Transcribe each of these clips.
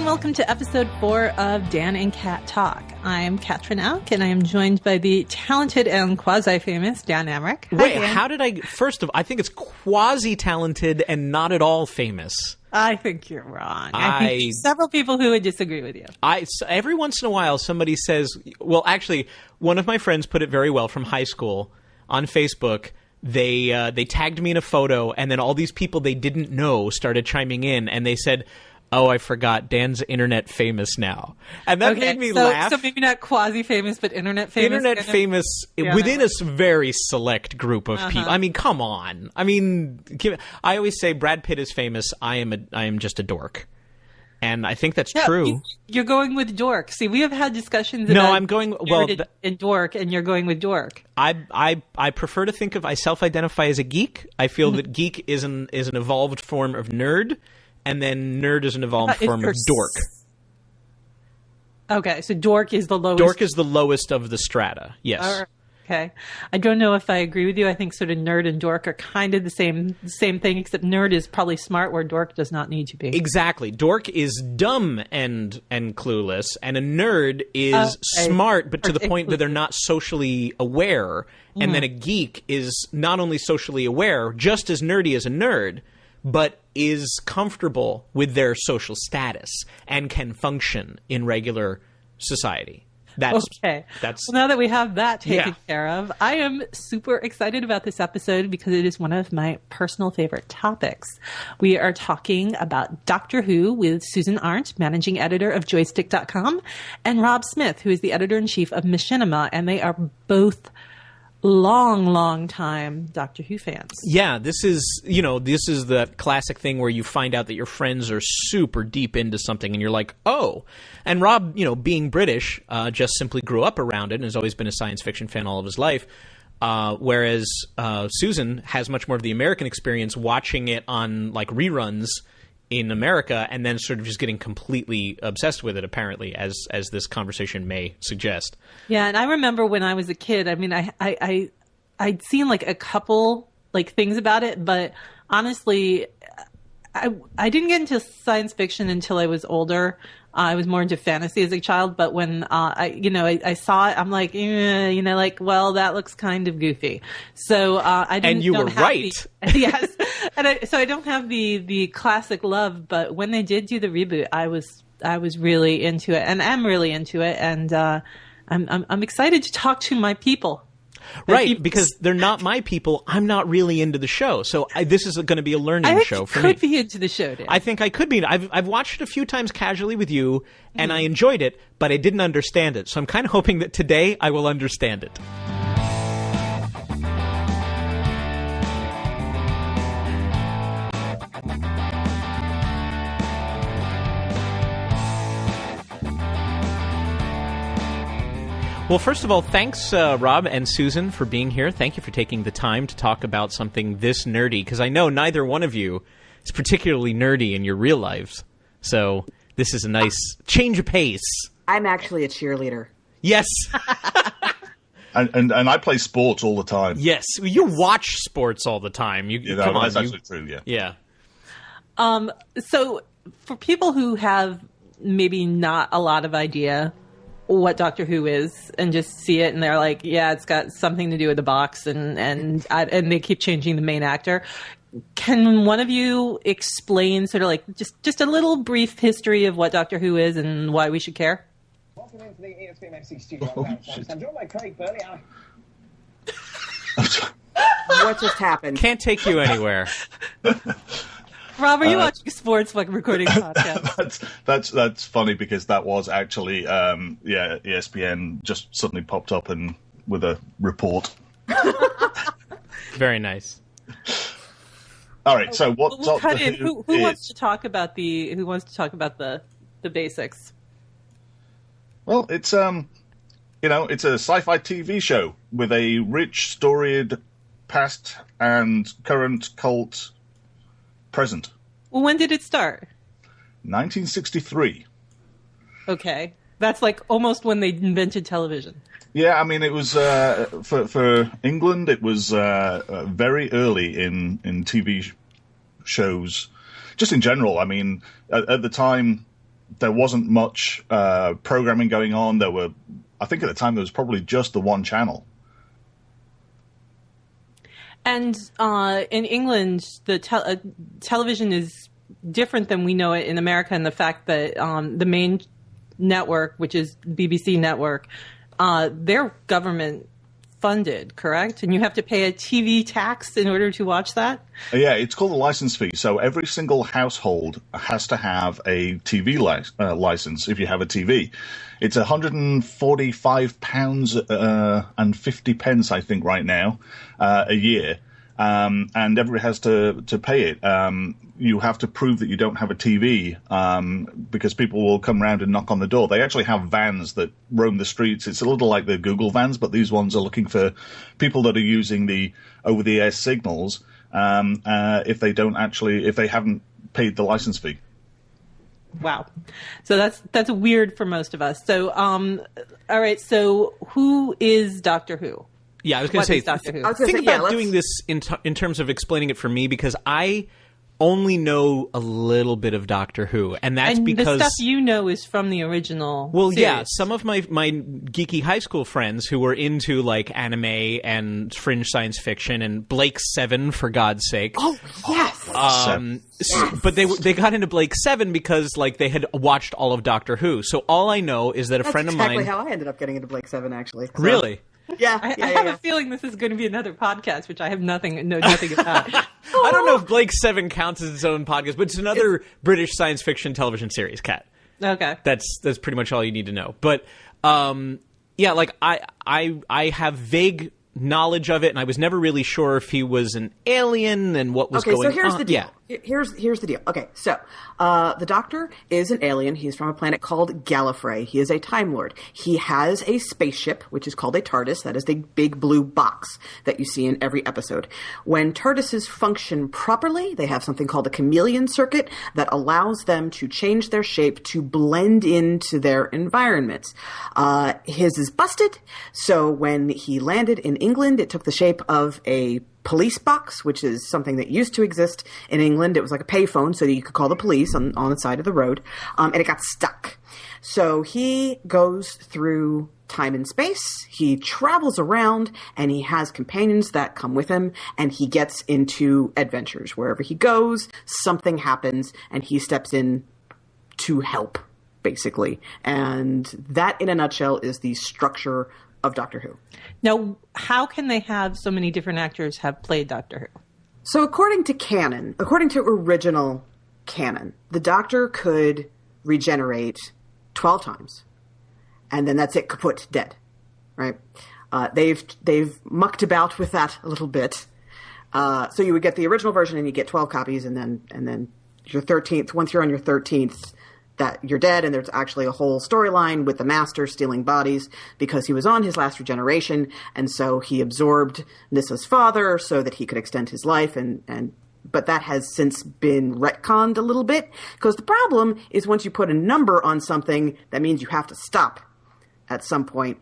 welcome to episode 4 of Dan and Kat Talk. I'm Katrin Auch, and I am joined by the talented and quasi-famous Dan Amrich. Hi, Wait, Dan. how did I... First of all, I think it's quasi-talented and not at all famous. I think you're wrong. I think there's several people who would disagree with you. Every once in a while, somebody says... Well, actually, one of my friends put it very well from high school on Facebook. They tagged me in a photo, and then all these people they didn't know started chiming in, and they said... Oh, I forgot. Dan's internet famous now. And that made me laugh. So maybe not quasi-famous, but internet famous? Internet famous within a very select group of people. I mean, come on. I mean, I always say Brad Pitt is famous. I am just a dork. And I think that's true. You're going with dork. See, we have had discussions about I'm going and dork, and you're going with dork. I prefer to think of, I self-identify as a geek. I feel that geek is an evolved form of nerd. And then nerd is an evolved form of dork. Okay, so dork is the lowest. Dork is the lowest of the strata, yes. Okay. I don't know if I agree with you. I think sort of nerd and dork are kind of the same thing, except nerd is probably smart where dork does not need to be. Exactly. Dork is dumb and clueless, and a nerd is smart, but to the point that they're not socially aware. And then a geek is not only socially aware, just as nerdy as a nerd, but is comfortable with their social status and can function in regular society. Well, now that we have that taken care of, I am super excited about this episode because it is one of my personal favorite topics. We are talking about Doctor Who with Susan Arendt, managing editor of joystick.com, and Rob Smith, who is the editor-in-chief of Machinima, and they are both long time Doctor Who fans. Yeah, this is the classic thing where you find out that your friends are super deep into something and you're like, oh. And Rob, being British, just simply grew up around it and has always been a science fiction fan all of his life. Whereas Susan has much more of the American experience watching it on like reruns in America and then sort of just getting completely obsessed with it, apparently, as this conversation may suggest. Yeah, and I remember when I was a kid, I mean, I'd seen like a couple like things about it, but honestly, I didn't get into science fiction until I was older. I was more into fantasy as a child, but when I saw it, I'm like, well, that looks kind of goofy. So I didn't. And you were right. Yes, and so I don't have the classic love. But when they did do the reboot, I was really into it, and I'm really into it, and I'm excited to talk to my people. Right, because they're not my people. I'm not really into the show. So this is going to be a learning show for me. I could be into the show, Dan. I think I could be. I've watched it a few times casually with you, and I enjoyed it, but I didn't understand it. So I'm kind of hoping that today I will understand it. Well, first of all, thanks, Rob and Susan, for being here. Thank you for taking the time to talk about something this nerdy, because I know neither one of you is particularly nerdy in your real lives. So this is a nice change of pace. I'm actually a cheerleader. Yes. and I play sports all the time. Yes, you watch sports all the time. Come on, that's actually true, yeah. Yeah. So for people who have maybe not a lot of idea what Doctor Who is and just see it and they're like, yeah, it's got something to do with the box and they keep changing the main actor. Can one of you explain sort of like just a little brief history of what Doctor Who is and why we should care? Welcome into the ESPN FC studio. I'm joined by Craig Burley. What just happened? Can't take you anywhere. Rob, are you watching sports like recording a podcast? That's funny because that was actually ESPN just suddenly popped up and with a report. Very nice. All right, so what? We'll cut in. Who wants to talk about the basics? Well, it's it's a sci-fi TV show with a rich, storied past and current cult present. Well, when did it start? 1963. Okay. That's like almost when they invented television. Yeah, I mean, it was, for England, it was very early in TV shows. Just in general, I mean, at the time, there wasn't much programming going on. I think at the time there was probably just the one channel. And in England, the television is different than we know it in America, in the fact that the main network, which is BBC network, they're government funded, correct? And you have to pay a TV tax in order to watch that? Yeah, it's called a license fee. So every single household has to have a TV license if you have a TV. It's £145 and 50 pence, I think, right now, a year. And everybody has to pay it. You have to prove that you don't have a TV because people will come around and knock on the door. They actually have vans that roam the streets. It's a little like the Google vans, but these ones are looking for people that are using the over-the-air signals if they haven't paid the license fee. Wow. So that's weird for most of us. So, all right. So who is Doctor Who? Yeah, I was going to say, think about doing this in terms of explaining it for me, because I only know a little bit of Doctor Who, and that's because the stuff you know is from the original series. Yeah, some of my geeky high school friends who were into like anime and fringe science fiction and Blake 7, for God's sake. Oh, yes. But they got into Blake 7 because like they had watched all of Doctor Who. So all I know is that a friend of mine... That's exactly how I ended up getting into Blake 7, actually. So. Really? Yeah, I have a feeling this is going to be another podcast, which I have know nothing about. I don't know if Blake 7 counts as its own podcast, but it's another British science fiction television series, Kat. Okay. That's pretty much all you need to know. But yeah, like I have vague knowledge of it, and I was never really sure if he was an alien and what was going on. Okay, so here's the deal. Yeah. Here's the deal. Okay, so the Doctor is an alien. He's from a planet called Gallifrey. He is a Time Lord. He has a spaceship, which is called a TARDIS. That is the big blue box that you see in every episode. When TARDISes function properly, they have something called a chameleon circuit that allows them to change their shape to blend into their environments. His is busted, so when he landed in England, it took the shape of a police box, which is something that used to exist in England. It was like a payphone so that you could call the police on the side of the road, and it got stuck. So he goes through time and space, he travels around, and he has companions that come with him, and he gets into adventures. Wherever he goes, something happens, and he steps in to help, basically. And that, in a nutshell, is the structure of Doctor Who. Now, how can they have so many different actors have played Doctor Who? So according to original canon, the Doctor could regenerate 12 times, and then that's it, kaput, dead, right? They've mucked about with that a little bit. So you would get the original version and you get 12 copies, and then your 13th, once you're on your 13th, that you're dead, and there's actually a whole storyline with the Master stealing bodies because he was on his last regeneration, and so he absorbed Nissa's father so that he could extend his life, but that has since been retconned a little bit, because the problem is once you put a number on something, that means you have to stop at some point.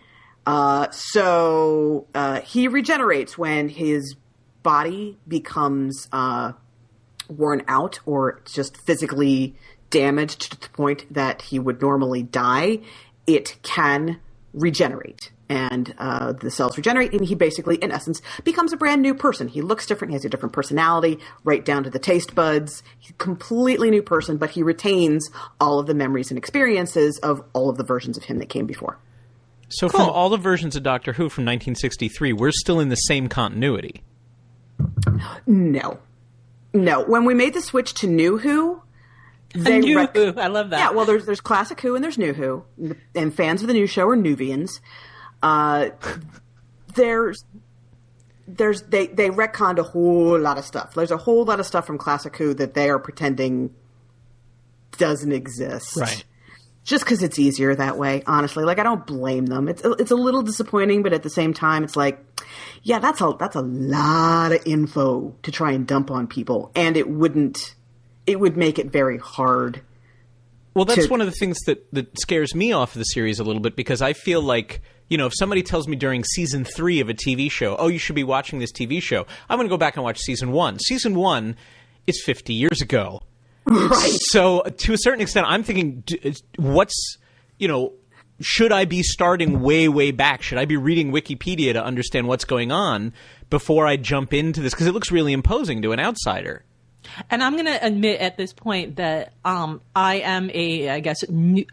So he regenerates when his body becomes worn out or just physically damaged to the point that he would normally die. It can regenerate, and the cells regenerate, and he basically, in essence, becomes a brand new person. He looks different. He has a different personality, right down to the taste buds. He's a completely new person, but he retains all of the memories and experiences of all of the versions of him that came before. So cool. From all the versions of Doctor Who from 1963, we're still in the same continuity. No. When we made the switch to New Who, New Who. I love that. Yeah, well, there's Classic Who and there's New Who, and fans of the new show are Newvians. They retconned a whole lot of stuff. There's a whole lot of stuff from Classic Who that they are pretending doesn't exist. Right. Just because it's easier that way, honestly. Like, I don't blame them. It's a little disappointing, but at the same time, it's like, yeah, that's a lot of info to try and dump on people, and it would make it very hard. Well, that's one of the things that scares me off of the series a little bit, because I feel like, you know, if somebody tells me during season 3 of a TV show, oh, you should be watching this TV show, I'm going to go back and watch season 1. Season 1 is 50 years ago. Right. So to a certain extent, I'm thinking, should I be starting way, way back? Should I be reading Wikipedia to understand what's going on before I jump into this? Because it looks really imposing to an outsider. And I'm going to admit at this point that I am Newvian?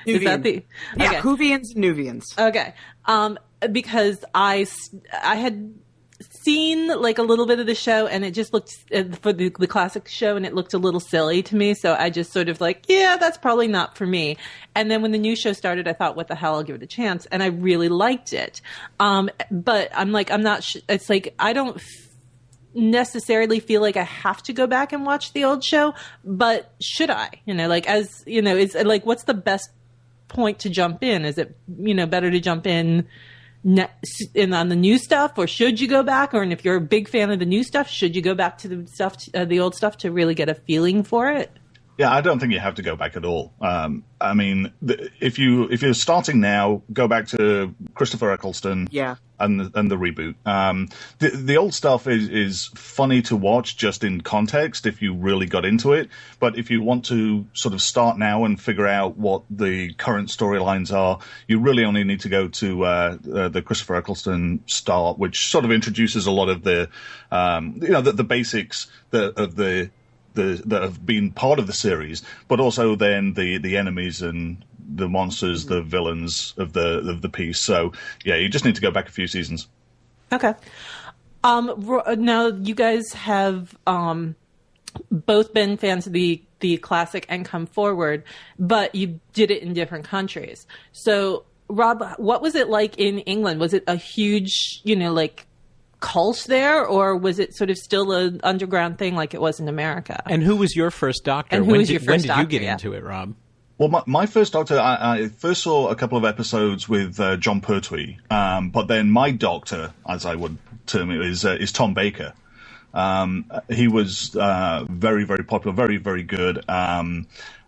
Is that the... Yeah, okay. Whovians, Newvians. Okay. Because I had seen like a little bit of the show, and it just looked for the classic show, and it looked a little silly to me. So I just sort of like, yeah, that's probably not for me. And then when the new show started, I thought, what the hell, I'll give it a chance, and I really liked it. But I'm like, I'm not. It's like I don't necessarily feel like I have to go back and watch the old show, but should I? It's like, what's the best point to jump in? Is it better to jump in on the new stuff, or should you go back? Or and if you're a big fan of the new stuff, should you go back to the old stuff to really get a feeling for it? Yeah, I don't think you have to go back at all. I mean, if you're starting now, go back to Christopher Eccleston. Yeah. And the reboot. The old stuff is funny to watch just in context if you really got into it. But if you want to sort of start now and figure out what the current storylines are, you really only need to go to the Christopher Eccleston start, which sort of introduces a lot of the basics that have been part of the series, but also then the enemies and the monsters, the villains of the piece. So yeah, you just need to go back a few seasons. Okay. Now you guys have both been fans of the classic and come forward, but you did it in different countries. So Rob, what was it like in England? Was it a huge, cult there, or was it sort of still an underground thing like it was in America? And who was your first Doctor? And when did you get into it, Rob? Well, my first Doctor, I first saw a couple of episodes with John Pertwee, but then my Doctor, as I would term it, is Tom Baker. He was very, very popular, very, very good. And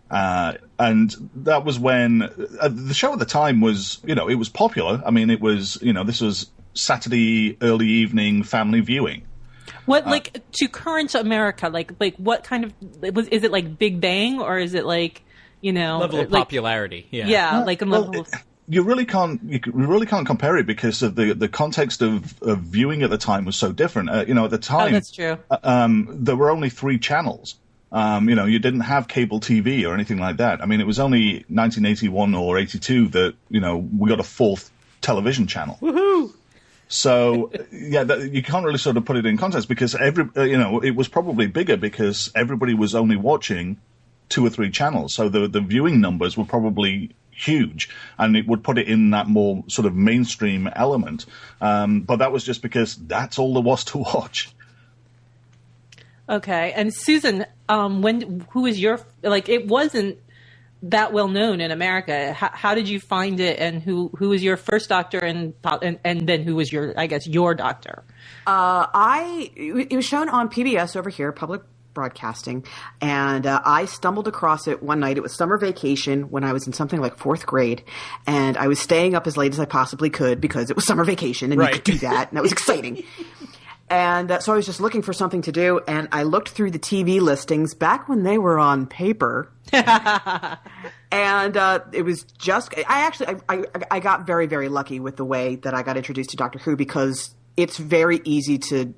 that was when the show at the time was, it was popular. I mean, it was, this was Saturday early evening family viewing. What to current America? Like what kind of is it like Big Bang, or is it like level of popularity? Yeah, level of... You really can't compare it because of the context of viewing at the time was so different. At the time, that's true. There were only 3 channels. You didn't have cable TV or anything like that. I mean, it was only 1981 or 82 that we got a 4th television channel. Woohoo! So yeah, you can't really sort of put it in context because it was probably bigger because everybody was only watching 2 or 3 channels. So the viewing numbers were probably huge, and it would put it in that more sort of mainstream element. But that was just because that's all there was to watch. Okay, and Susan, who was your it wasn't that well known in America. How did you find it, and who was your first Doctor, and then who was your Doctor? It was shown on PBS over here, public broadcasting, and I stumbled across it one night. It was summer vacation when I was in something like 4th grade, and I was staying up as late as I possibly could because it was summer vacation and you could do that, and that was exciting. And so I was just looking for something to do, and I looked through the TV listings back when they were on paper. And it was just I got very, very lucky with the way that I got introduced to Doctor Who, because it's very easy to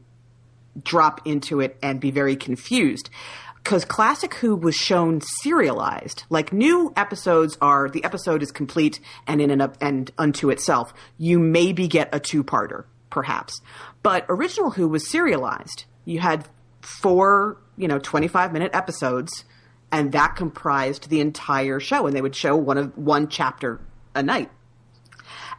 drop into it and be very confused. Because Classic Who was shown serialized. Like, new episodes the episode is complete and and unto itself. You maybe get a 2-parter, perhaps. But original Who was serialized. You had 4, 25-minute episodes, and that comprised the entire show. And they would show one chapter a night.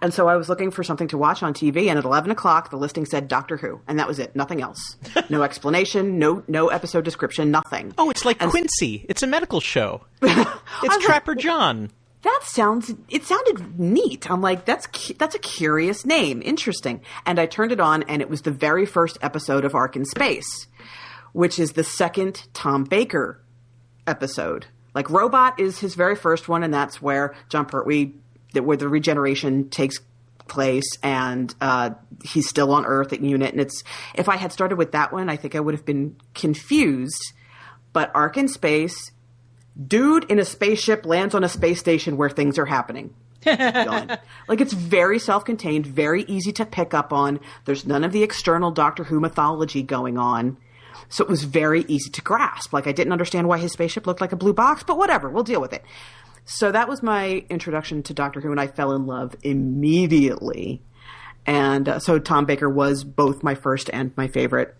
And so I was looking for something to watch on TV, and at 11 o'clock, the listing said Doctor Who, and that was it. Nothing else. No explanation, no episode description, nothing. Oh, it's like Quincy. It's a medical show. It's Trapper John. It sounded neat. I'm like, that's a curious name. Interesting. And I turned it on, and it was the very first episode of Ark in Space, which is the second Tom Baker episode. Like, Robot is his very first one, and that's where John Pertwee, where the regeneration takes place, and he's still on Earth at UNIT. And if I had started with that one, I think I would have been confused. But Ark in Space, dude in a spaceship lands on a space station where things are happening. Done. Like, it's very self-contained, very easy to pick up on. There's none of the external Doctor Who mythology going on. So it was very easy to grasp. Like, I didn't understand why his spaceship looked like a blue box, but whatever, we'll deal with it. So that was my introduction to Doctor Who, and I fell in love immediately. And so Tom Baker was both my first and my favorite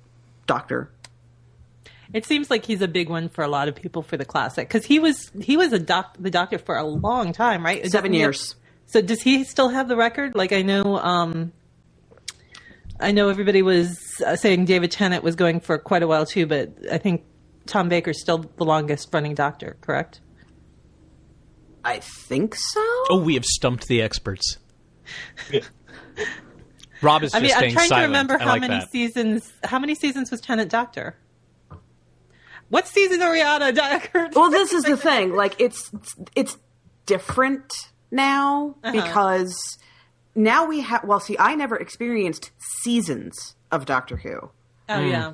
Doctor. It seems like he's a big one for a lot of people for the classic, because he was the Doctor for a long time, right? 7 years. So does he still have the record? Like, I know everybody was saying David Tennant was going for quite a while too, but I think Tom Baker's still the longest running Doctor, correct? I think so. Oh, we have stumped the experts. Yeah. Rob is just staying I'm trying silent. to remember how many seasons was Tennant Doctor? What season are we on, Doctor? Well, this is the thing. Like, it's different now because now we have. Well, see, I never experienced seasons of Doctor Who. Oh yeah.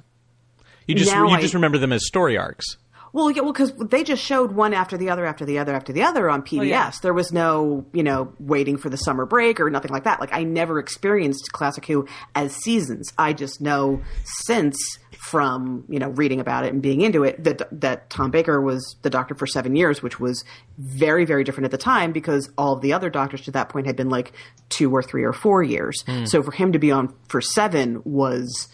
You just remember them as story arcs. Well, yeah, because they just showed one after the other on PBS. Oh, yeah. There was no, waiting for the summer break or nothing like that. Like, I never experienced Classic Who as seasons. I just know since from, reading about it and being into it that Tom Baker was the Doctor for 7 years, which was very, very different at the time because all of the other Doctors to that point had been like 2 or 3 or 4 years. So for him to be on for 7 was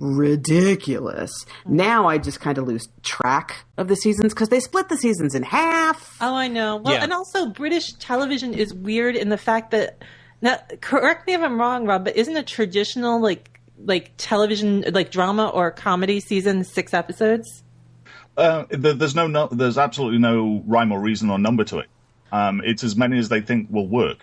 ridiculous. Now I just kind of lose track of the seasons because they split the seasons in half. Oh, I know. Well, and also British television is weird in the fact that, now, correct me if I'm wrong, Rob, but isn't a traditional like television, like drama or comedy season 6 episodes? There's absolutely no rhyme or reason or number to it. It's as many as they think will work.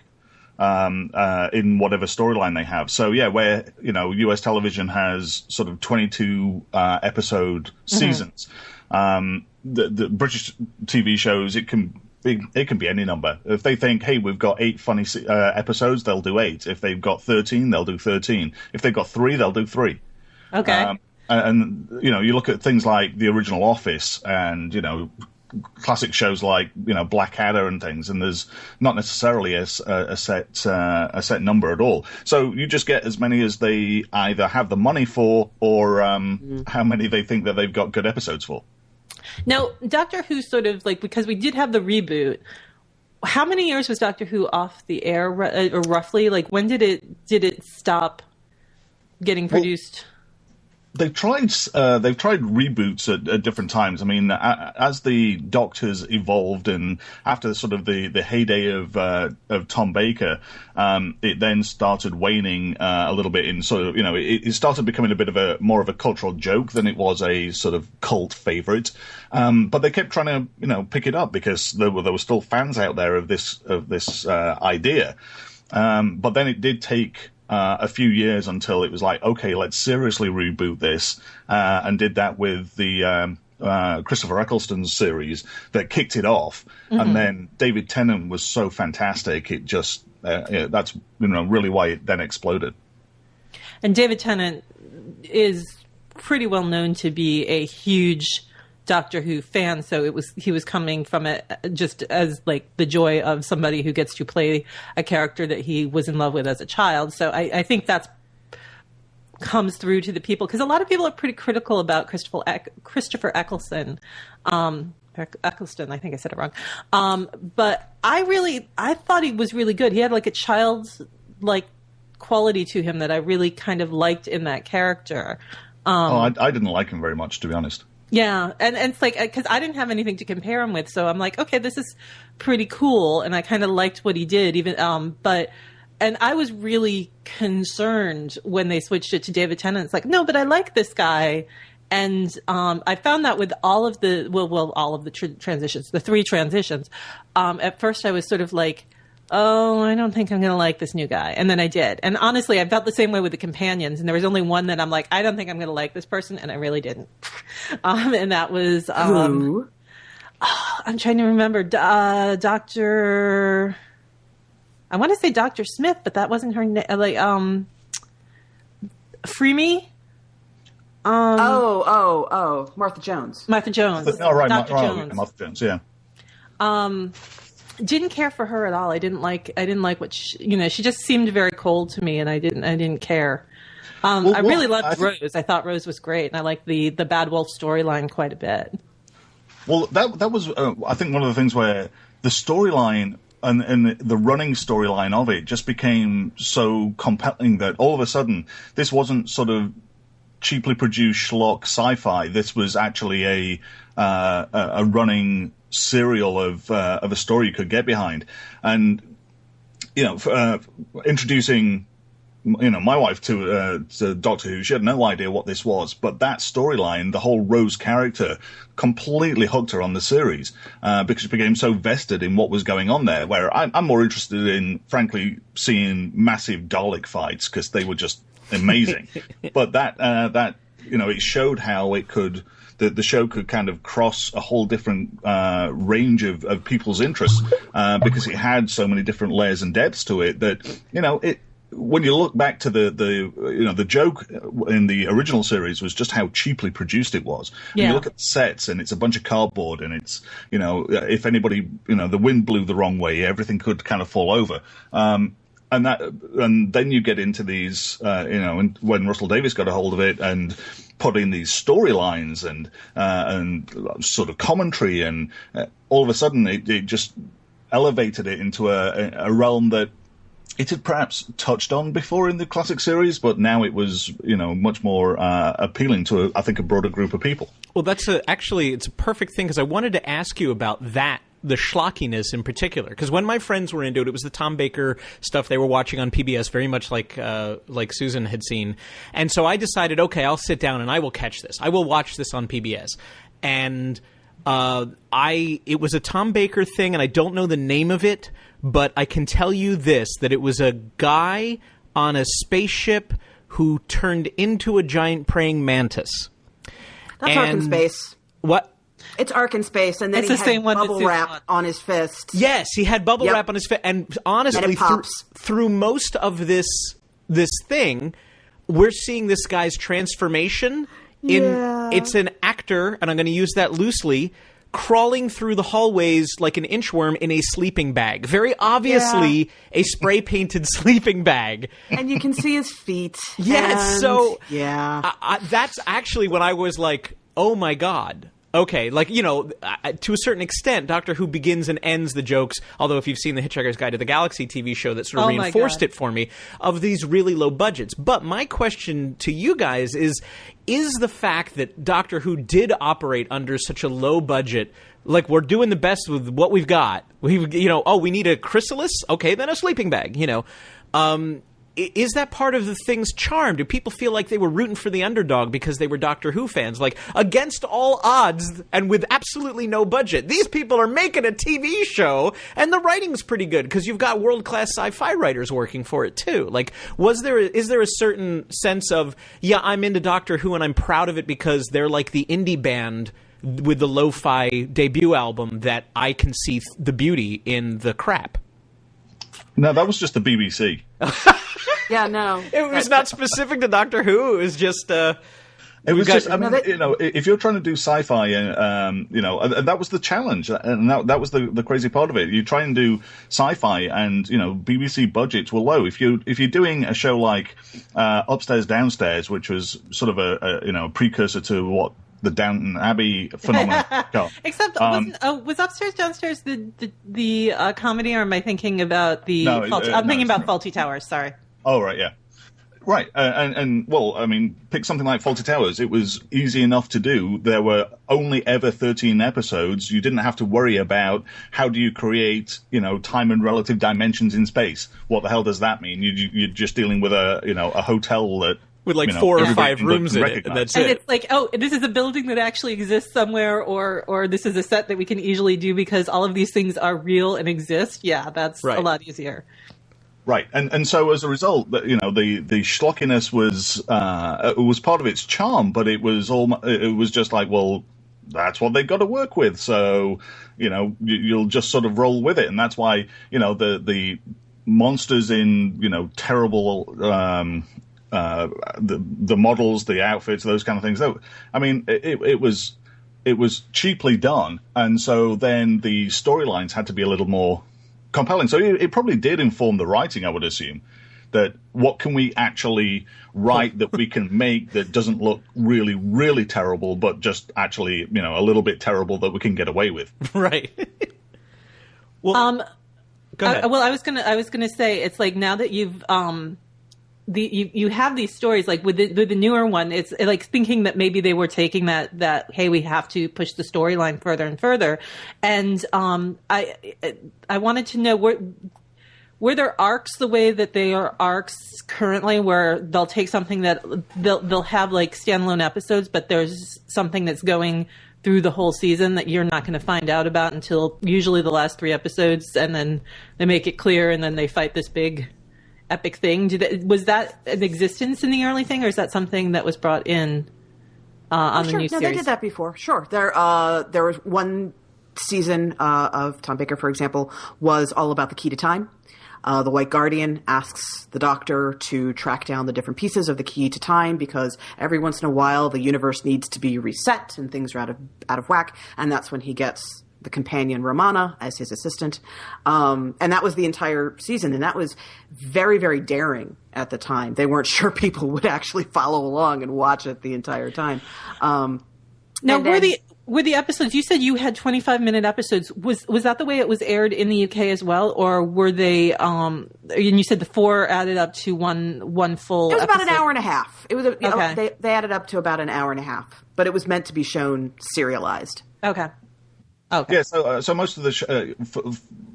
In whatever storyline they have. So yeah, where, US television has sort of 22 episode seasons. The British TV shows, it can be any number. If they think, hey, we've got 8 funny episodes, they'll do 8. If they've got 13, they'll do 13. If they've got 3, they'll do 3. Okay. And you look at things like the original Office and, classic shows like Blackadder and things, and there's not necessarily a set number at all. So you just get as many as they either have the money for, or how many they think that they've got good episodes for. Now, Doctor Who sort of because we did have the reboot. How many years was Doctor Who off the air, or roughly? Like, when did it stop getting produced? They've tried reboots at different times. I mean, as the Doctors evolved, and after sort of the heyday of Tom Baker, it then started waning a little bit. In sort of, it started becoming a bit of more of a cultural joke than it was a sort of cult favorite. But they kept trying to pick it up because there were still fans out there of this idea. But then it did take a few years until it was like, okay, let's seriously reboot this, and did that with the Christopher Eccleston's series that kicked it off. And then David Tennant was so fantastic, it just that's really why it then exploded. And David Tennant is pretty well known to be a huge Doctor Who fan, so he was coming from it just as like the joy of somebody who gets to play a character that he was in love with as a child. So I think that comes through to the people, because a lot of people are pretty critical about Christopher Eccleston. Eccleston, I think I said it wrong. But I thought he was really good. He had like a child's like quality to him that I really kind of liked in that character. I didn't like him very much, to be honest. Yeah, and it's like, because I didn't have anything to compare him with, so I'm like, okay, this is pretty cool, and I kind of liked what he did, and I was really concerned when they switched it to David Tennant. It's like, no, but I like this guy, and I found that with all of the transitions, the 3 transitions, at first I was sort of like, oh, I don't think I'm going to like this new guy. And then I did. And honestly, I felt the same way with the companions. And there was only one that I'm like, I don't think I'm going to like this person. And I really didn't. And that was... Who? I'm trying to remember. Dr... I want to say Dr. Smith, but that wasn't her name. Freemy? Martha Jones. Martha Jones. Oh, right, Dr. Jones. Martha Jones, yeah. Didn't care for her at all. I didn't like what she just seemed very cold to me, and I didn't care. I really loved Rose. I thought Rose was great, and I liked the Bad Wolf storyline quite a bit. Well, that was I think one of the things where the storyline and the running storyline of it just became so compelling that all of a sudden this wasn't sort of cheaply produced schlock sci-fi. This was actually a running serial of a story you could get behind, and introducing my wife to Doctor Who. She had no idea what this was, but that storyline, the whole Rose character, completely hooked her on the series because she became so vested in what was going on there. Where I'm more interested in, frankly, seeing massive Dalek fights because they were just amazing. But that it showed how it could. The show could kind of cross a whole different range of people's interests because it had so many different layers and depths to it that when you look back to the joke in the original series was just how cheaply produced it was. Yeah. And you look at the sets and it's a bunch of cardboard and it's if anybody the wind blew the wrong way, everything could kind of fall over. And then you get into these and when Russell Davies got a hold of it and put in these storylines and sort of commentary, and all of a sudden it just elevated it into a realm that it had perhaps touched on before in the classic series, but now it was, much more appealing to, I think, a broader group of people. Well, actually, it's a perfect thing, because I wanted to ask you about that, the schlockiness in particular. Because when my friends were into it, it was the Tom Baker stuff they were watching on PBS, very much like Susan had seen. And so I decided, okay, I'll sit down and I will catch this. I will watch this on PBS. And it was a Tom Baker thing, and I don't know the name of it, but I can tell you this, that it was a guy on a spaceship who turned into a giant praying mantis. That's Ark in Space. What? It's Ark in Space, and then he had bubble wrap on his fist. Yes, he had bubble wrap on his fist, and honestly, through most of this thing, we're seeing this guy's transformation. It's an actor, and I'm going to use that loosely, crawling through the hallways like an inchworm in a sleeping bag. Very obviously a spray-painted sleeping bag. And you can see his feet. Yes, that's actually when I was like, oh my God. Okay, to a certain extent, Doctor Who begins and ends the jokes, although if you've seen the Hitchhiker's Guide to the Galaxy TV show that sort of reinforced it for me, of these really low budgets. But my question to you guys is the fact that Doctor Who did operate under such a low budget, like we're doing the best with what we've got. We need a chrysalis? Okay, then a sleeping bag, is that part of the thing's charm? Do people feel like they were rooting for the underdog because they were Doctor Who fans? Like, against all odds and with absolutely no budget, these people are making a TV show, and the writing's pretty good because you've got world-class sci-fi writers working for it, too. Like, is there a certain sense of, I'm into Doctor Who and I'm proud of it because they're like the indie band with the lo-fi debut album that I can see the beauty in the crap? No, that was just the BBC. Yeah, no. It was not specific to Doctor Who. It was just... it was just, if you're trying to do sci-fi, and that was the challenge, and that was the crazy part of it. You try and do sci-fi, and BBC budgets were low. If you're doing a show like Upstairs Downstairs, which was sort of a precursor to what the Downton Abbey phenomenon got. Except, was Upstairs Downstairs the comedy, or am I thinking about I'm thinking about Fawlty Towers. Sorry. Oh right, yeah. Right, pick something like Fawlty Towers. It was easy enough to do. There were only ever 13 episodes. You didn't have to worry about how do you create, time and relative dimensions in space. What the hell does that mean? You're just dealing with a hotel that with 4 or 5 rooms in it, and that's it. And it's like, this is a building that actually exists somewhere, or this is a set that we can easily do because all of these things are real and exist. Yeah, that's a lot easier. Right, and so as a result, the schlockiness was part of its charm, but it was just like, well, that's what they got to work with, so you'll just sort of roll with it, and that's why the monsters in terrible the models, the outfits, those kind of things. I mean, it was cheaply done, and so then the storylines had to be a little more compelling. So it probably did inform the writing, I would assume. That what can we actually write that we can make that doesn't look really, really terrible, but just actually, a little bit terrible that we can get away with. Right. Well, go ahead. I was gonna say, it's like now that you've you have these stories, like with the newer one, it's like thinking that maybe they were taking that hey, we have to push the storyline further and further, and I wanted to know were there arcs the way that they are arcs currently, where they'll take something that they'll have like standalone episodes, but there's something that's going through the whole season that you're not going to find out about until usually the last 3 episodes, and then they make it clear, and then they fight this big epic thing. Was that an existence in the early thing, or is that something that was brought in on the new series? No, they did that before. Sure. There was one season of Tom Baker, for example, was all about the key to time. The White Guardian asks the Doctor to track down the different pieces of the key to time because every once in a while the universe needs to be reset and things are out of whack, and that's when he gets the companion Romana as his assistant. And that was the entire season, and that was very, very daring at the time. They weren't sure people would actually follow along and watch it the entire time. Now, were the episodes, you said you had 25-minute episodes. Was that the way it was aired in the UK as well, or were they? And you said the 4 added up to one full. It was about episode? an hour and a half. It was okay. They added up to about an hour and a half, but it was meant to be shown serialized. Okay. Yeah. So most of the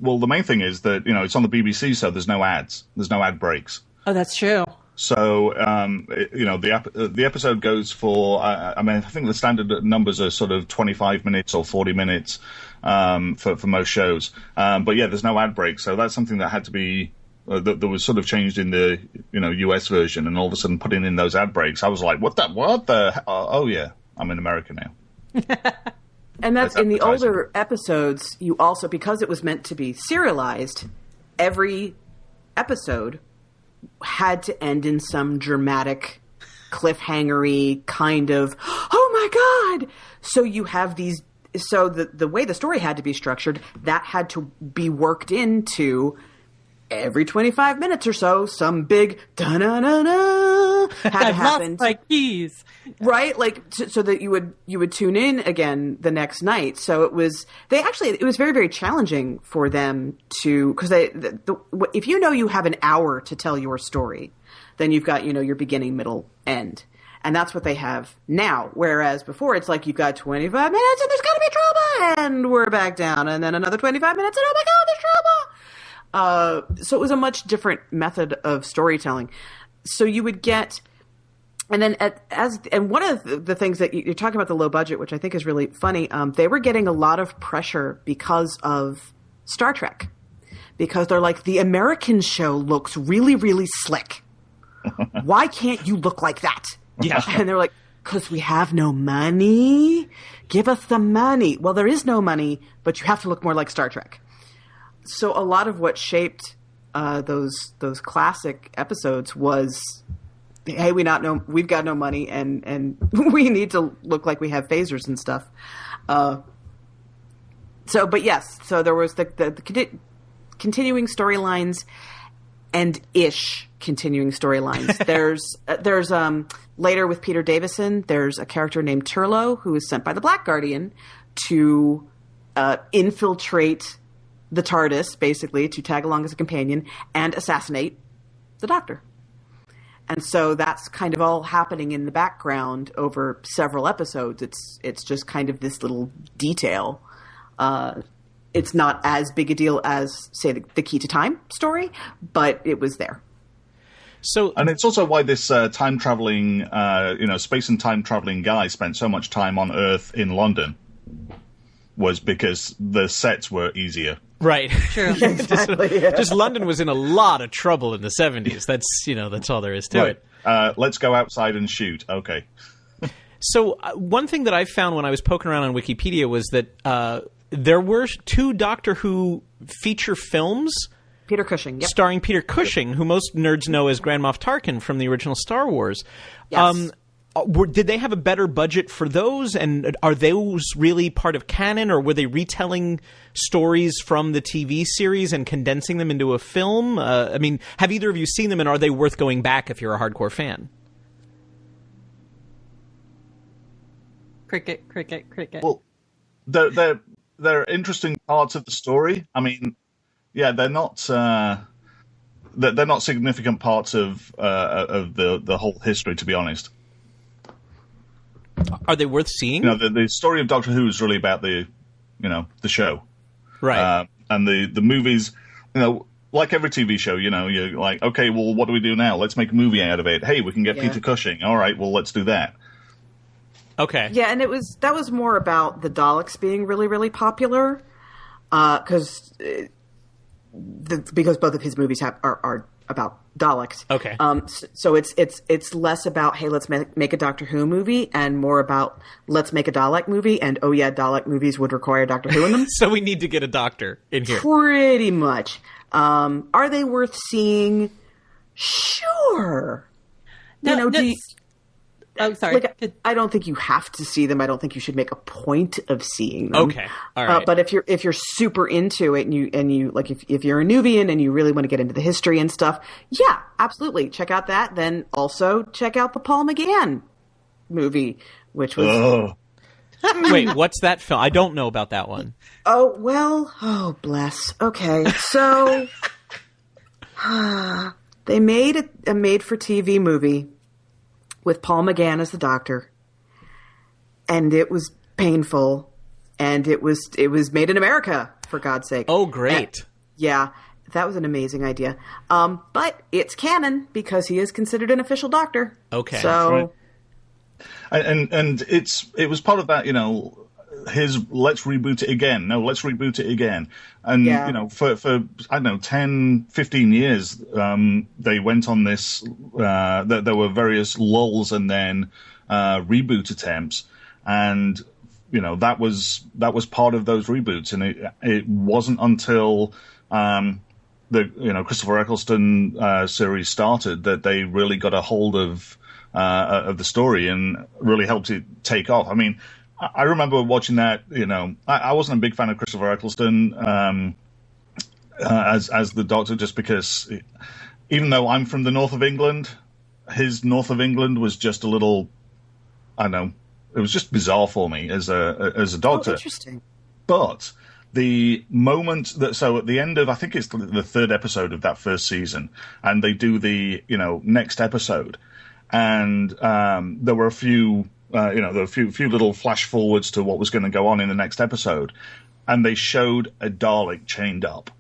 the main thing is that it's on the BBC, so there's no ads, there's no ad breaks. Oh, that's true. So, the episode goes for, I think the standard numbers are sort of 25 minutes or 40 minutes for most shows. But yeah, there's no ad break. So that's something that had to be, that was sort of changed in the, US version, and all of a sudden putting in those ad breaks. I was like, what the, oh yeah, I'm in America now. And that's in the older episodes, you also, because it was meant to be serialized, every episode had to end in some dramatic, cliffhangery kind of, oh my God! So you have these, so the way the story had to be structured, that had to be worked into every 25 minutes or so, some big da-na-na-na had to happen. Lost my keys. Right? Like, so that you would tune in again the next night. So it was very, very challenging for them to, because if you have an hour to tell your story, then you've got, your beginning, middle, end. And that's what they have now. Whereas before, it's like you've got 25 minutes and there's got to be trouble, and we're back down. And then another 25 minutes and oh my God, there's trouble. So it was a much different method of storytelling. So you would get, and then and one of the things that you're talking about, the low budget, which I think is really funny, they were getting a lot of pressure because of Star Trek, because they're like, the American show looks really, really slick. Why can't you look like that? Yeah. And they're like, because we have no money. Give us the money. Well, there is no money, but you have to look more like Star Trek. So a lot of what shaped those classic episodes was, hey, we've got no money, and we need to look like we have phasers and stuff. But yes, so there was the continuing storylines and continuing storylines. There's later with Peter Davison, there's a character named Turlough who is sent by the Black Guardian to infiltrate the TARDIS, basically, to tag along as a companion and assassinate the Doctor. And so that's kind of all happening in the background over several episodes. It's just kind of this little detail. It's not as big a deal as, say, the Key to Time story, but it was there. And it's also why this time traveling, space and time traveling guy spent so much time on Earth in London, was because the sets were easier. Right. True. Exactly. Just London was in a lot of trouble in the 70s. That's all there is to it. Let's go outside and shoot. Okay. So one thing that I found when I was poking around on Wikipedia was that there were 2 Doctor Who feature films Peter Cushing. Yep. Starring Peter Cushing, who most nerds know as Grand Moff Tarkin from the original Star Wars. Yes. Did they have a better budget for those? And are those really part of canon, or were they retelling stories from the TV series and condensing them into a film? I mean, have either of you seen them, and are they worth going back if you're a hardcore fan? Cricket. Well, they're interesting parts of the story. I mean, yeah, they're not significant parts of the whole history, to be honest. Are they worth seeing? The story of Doctor Who is really about the show, right? And the movies, like every TV show, you're like, okay, well, what do we do now? Let's make a movie out of it. Hey, we can get Peter Cushing. All right, well, let's do that. Okay. Yeah, and that was more about the Daleks being really, really popular, because both of his movies are about Daleks. Okay. So it's less about, hey, let's make a Doctor Who movie, and more about, let's make a Dalek movie, and oh yeah, Dalek movies would require Doctor Who in them. So we need to get a doctor in here. Pretty much. Are they worth seeing? Sure. Oh, sorry. I don't think you have to see them. I don't think you should make a point of seeing them. Okay, all right. But if you're super into it, and you like, if you're a Newvian and you really want to get into the history and stuff, yeah, absolutely, check out that. Then also check out the Paul McGann movie, which was. Wait, what's that film? I don't know about that one. Oh well. Oh bless. Okay, so they made a made-for-TV movie with Paul McGann as the Doctor, and it was painful, and it was made in America, for God's sake. Oh, great! Yeah, that was an amazing idea. But it's canon because he is considered an official Doctor. Okay, so right. and it was part of that, his let's reboot it again. No, let's reboot it again. And, for I don't know, 10, 15 years, they went on this, there were various lulls and then reboot attempts. And, that was part of those reboots. And it wasn't until the Christopher Eccleston series started that they really got a hold of the story and really helped it take off. I mean, I remember watching that. I wasn't a big fan of Christopher Eccleston as the Doctor, just because, even though I'm from the north of England, his north of England was just a little, I don't know, it was just bizarre for me as a Doctor. Oh, interesting. But the moment so at the end of, I think it's the third episode of that first season, and they do the next episode, and there were a few. There were a few little flash forwards to what was going to go on in the next episode, and they showed a Dalek chained up,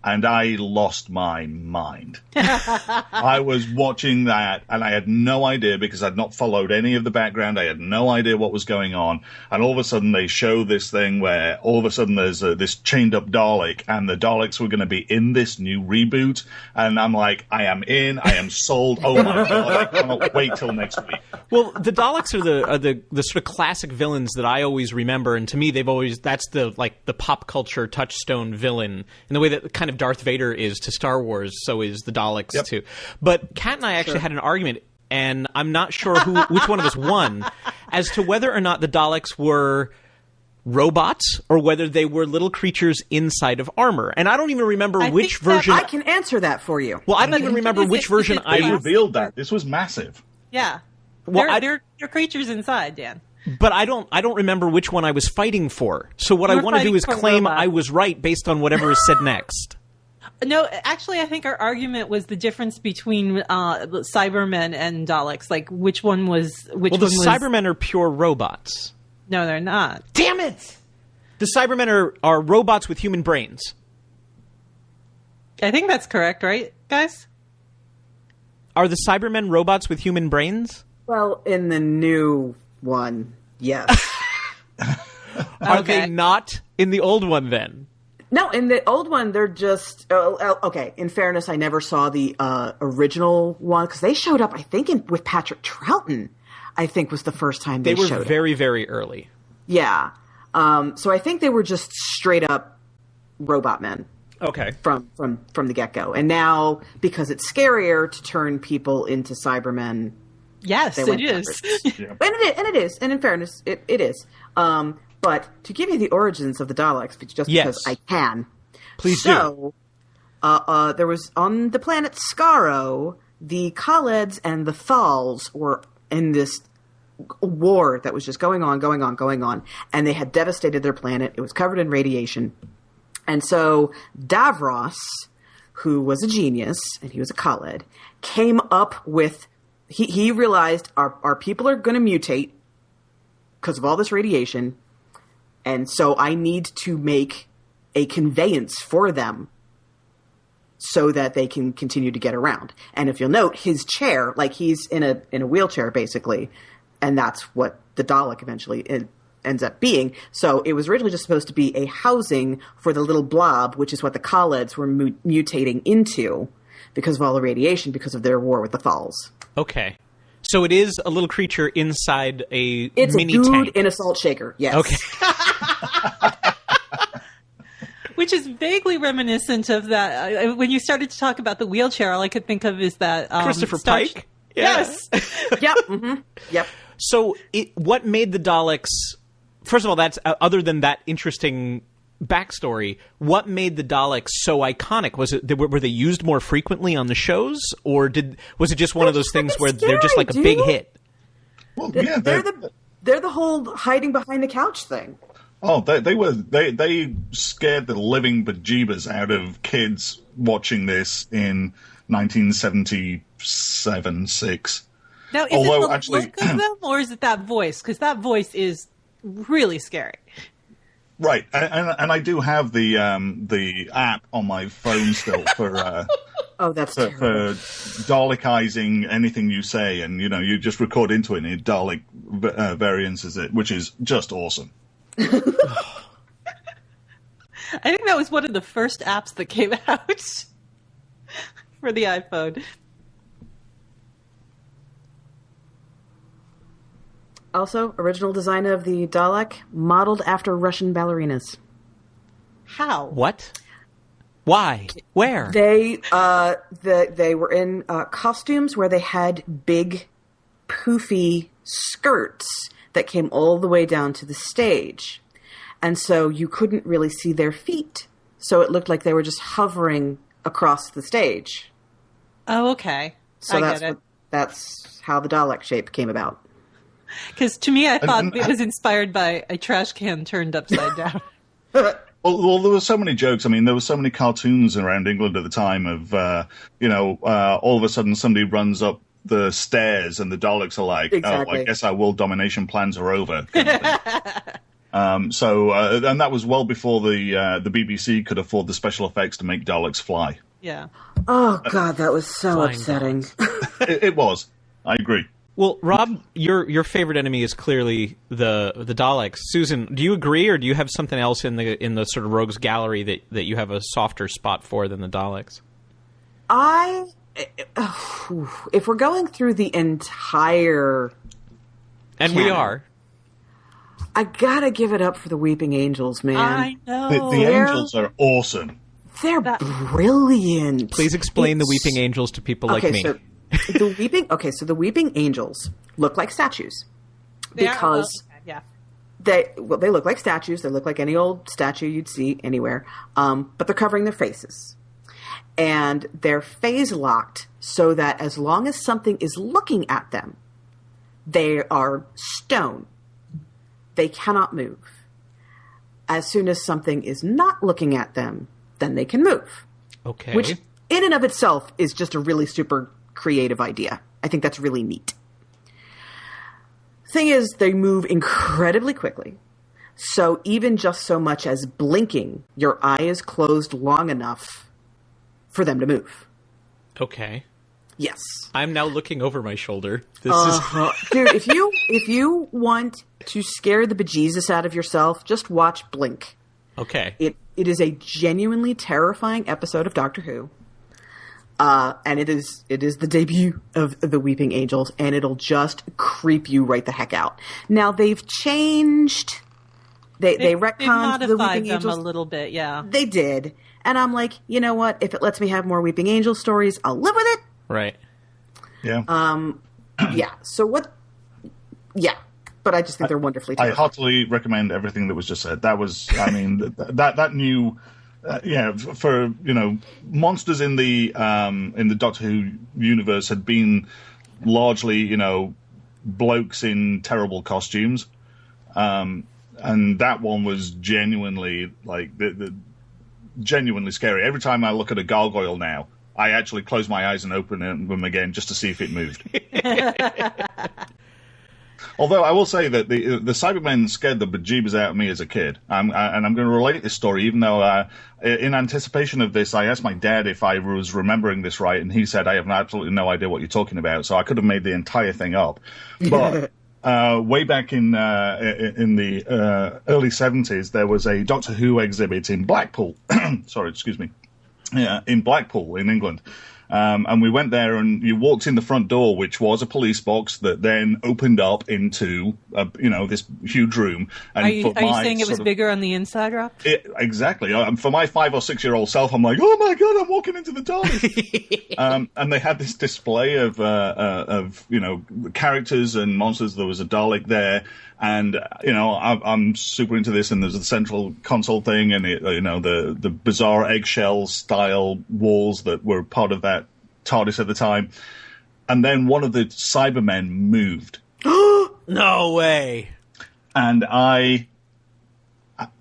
and I lost my mind. I was watching that, and I had no idea, because I'd not followed any of the background. I had no idea what was going on, and all of a sudden they show this thing where all of a sudden there's this chained up Dalek, and the Daleks were going to be in this new reboot, and I'm like, I am in, I am sold. Oh my God, I cannot wait till next week. Well, the Daleks are the sort of classic villains that I always remember, and to me that's the pop culture touchstone villain, in the way that kind of Darth Vader is to Star Wars, so is the Daleks too. But Kat and I actually had an argument, and I'm not sure which one of us won, as to whether or not the Daleks were robots or whether they were little creatures inside of armor. And I don't even remember which version. I can answer that for you. Well, I don't even remember which version They revealed that. This was massive. Yeah. Well, they're creatures inside, Dan. But I don't remember which one I was fighting for. So what I want to do is claim I was right based on whatever is said next. No, actually, I think our argument was the difference between Cybermen and Daleks. Like, which one was which one was... Cybermen are pure robots. No, they're not. Damn it! The Cybermen are robots with human brains. I think that's correct, right, guys? Are the Cybermen robots with human brains? Well, in the new one, yes. Are they not in the old one, then? No, in the old one, they're just... okay, in fairness, I never saw the original one, because they showed up, I think, with Patrick Troughton, I think was the first time they showed up. They were very, very early. Yeah. So I think they were just straight-up robot men. Okay. From the get-go. And now, because it's scarier to turn people into Cybermen... Yes, it is. Yeah. And it is. And in fairness, it is. But to give you the origins of the Daleks, just because I can. Please do. There was, on the planet Skaro, the Khaleds and the Thals were in this war that was just going on. And they had devastated their planet. It was covered in radiation. And so Davros, who was a genius, and he was a Khaled, came up with... He realized our people are going to mutate because of all this radiation, and so I need to make a conveyance for them so that they can continue to get around. And if you'll note, his chair, like he's in a wheelchair basically, and that's what the Dalek eventually ends up being. So it was originally just supposed to be a housing for the little blob, which is what the Khaleds were mutating into because of all the radiation, because of their war with the Thals. Okay. So it is a little creature inside a it's mini a dude tank. in a salt shaker, yes. Okay. Which is vaguely reminiscent of that. When you started to talk about the wheelchair, all I could think of is that... Christopher Pike? Yes. Yep. Mm-hmm. Yep. So what made the Daleks... First of all, that's other than that interesting backstory, what made the Daleks so iconic? Was it were they used more frequently on the shows, or was it just one of those things where they're just like a big hit? Well, yeah, they're the whole hiding behind the couch thing. Oh, they scared the living bejeebers out of kids watching this in 1977-6. Now, is it the look of them, or is it that voice? Because that voice is really scary. Right, and I do have the app on my phone still for that's for Dalekizing anything you say, and you just record into it, and Dalek variants is it, which is just awesome. I think that was one of the first apps that came out for the iPhone. Also, original design of the Dalek modeled after Russian ballerinas. How? What? Why? Where? They were in costumes where they had big, poofy skirts that came all the way down to the stage. And so you couldn't really see their feet. So it looked like they were just hovering across the stage. Oh, okay. So that's how the Dalek shape came about. Because to me, I thought it was inspired by a trash can turned upside down. Well, there were so many jokes. I mean, there were so many cartoons around England at the time of, all of a sudden somebody runs up the stairs and the Daleks are like, exactly. Oh, I guess our world domination plans are over. Kind of thing. And that was well before the BBC could afford the special effects to make Daleks fly. Yeah. Oh, God, that was so upsetting. It was. I agree. Well, Rob, your favorite enemy is clearly the Daleks. Susan, do you agree, or do you have something else in the sort of rogues gallery that you have a softer spot for than the Daleks? If we're going through the entire canon, we are, I gotta give it up for the Weeping Angels, man. I know. The Angels are awesome. They're brilliant. Please explain the Weeping Angels to people like me. So the Weeping Angels look like statues because they look like statues. They look like any old statue you'd see anywhere, but they're covering their faces, and they're phase locked so that as long as something is looking at them, they are stone. They cannot move. As soon as something is not looking at them, then they can move. Okay. Which in and of itself is just a really super creative idea. I think that's really neat. Thing is, they move incredibly quickly. So even just so much as blinking, your eye is closed long enough for them to move. Okay. Yes. I'm now looking over my shoulder. This Dude, if you want to scare the bejesus out of yourself, just watch Blink. Okay. It is a genuinely terrifying episode of Doctor Who. And it is the debut of the Weeping Angels, and it'll just creep you right the heck out. Now they've changed They retconned the modified Weeping them Angels a little bit, yeah. They did. And I'm like, you know what? If it lets me have more Weeping Angel stories, I'll live with it. Right. Yeah. Yeah. So what? Yeah. But I just think they're wonderfully I terrifying. heartily recommend everything that was just said. That was, I mean, that new, for monsters in the Doctor Who universe had been largely, blokes in terrible costumes, and that one was genuinely genuinely scary. Every time I look at a gargoyle now, I actually close my eyes and open them again just to see if it moved. Although I will say that the Cybermen scared the bejeebers out of me as a kid. And I'm going to relate this story, even though in anticipation of this, I asked my dad if I was remembering this right, and he said, I have absolutely no idea what you're talking about, so I could have made the entire thing up. But way back in the early 70s, there was a Doctor Who exhibit in Blackpool. Sorry, excuse me. Yeah, in Blackpool, in England. And we went there, and you walked in the front door, which was a police box that then opened up into, this huge room. And are you saying it was bigger on the inside, Rob? Exactly. For my 5 or 6 year old self, I'm like, oh my god, I'm walking into the TARDIS. And they had this display of characters and monsters. There was a Dalek there. And, I'm super into this, and there's a central console thing, and, the bizarre eggshell-style walls that were part of that TARDIS at the time. And then one of the Cybermen moved. No way. And I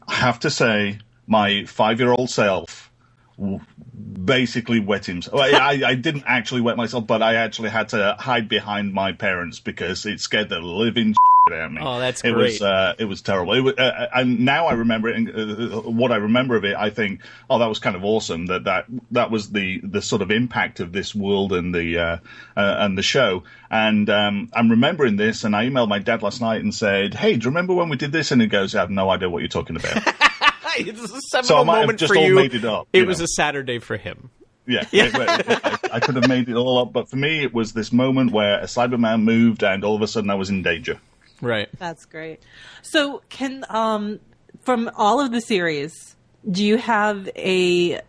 have to say, my 5-year-old self basically wet himself. I didn't actually wet myself, but I actually had to hide behind my parents because it scared the living out of me. Oh, that's great. It was terrible. And now I remember it, and what I remember of it, I think, oh, that was kind of awesome. That was the sort of impact of this world and the show. And I'm remembering this, and I emailed my dad last night and said, "Hey, do you remember when we did this?" And he goes, "I have no idea what you're talking about." It's a seminal moment for you. Made it up. It was a Saturday for him. Yeah, I could have made it all up, but for me, it was this moment where a Cyberman moved, and all of a sudden, I was in danger. Right. That's great. So, can from all of the series, do you have a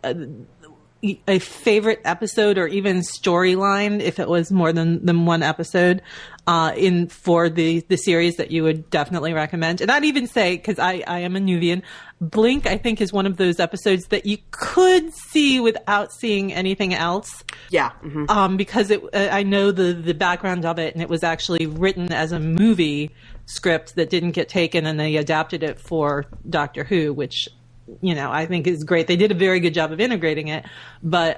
favorite episode or even storyline, if it was more than one episode, for the series that you would definitely recommend? And I'd even say, because I am a Newvian, Blink, I think, is one of those episodes that you could see without seeing anything else. Yeah. Mm-hmm. Because I know the background of it, and it was actually written as a movie script that didn't get taken, and they adapted it for Doctor Who, which, I think is great. They did a very good job of integrating it. But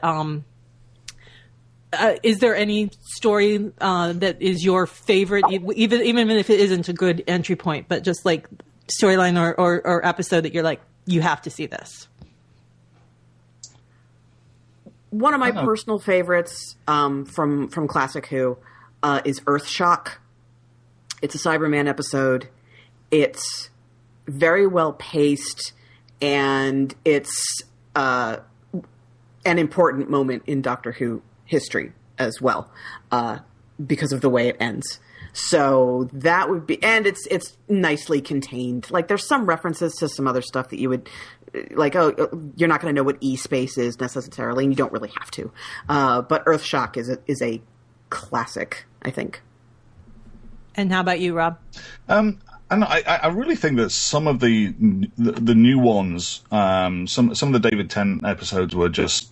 is there any story that is your favorite, even if it isn't a good entry point, but just like storyline or episode that you're like, you have to see this? One of my personal favorites from Classic Who is Earthshock. It's a Cyberman episode. It's very well paced, and it's an important moment in Doctor Who history as well, because of the way it ends. So that would be, and it's nicely contained. Like, there's some references to some other stuff that you would, like, you're not going to know what E-space is necessarily, and you don't really have to. But Earthshock is a classic, I think. And how about you, Rob? And I really think that some of the new ones, some of the David Tennant episodes were just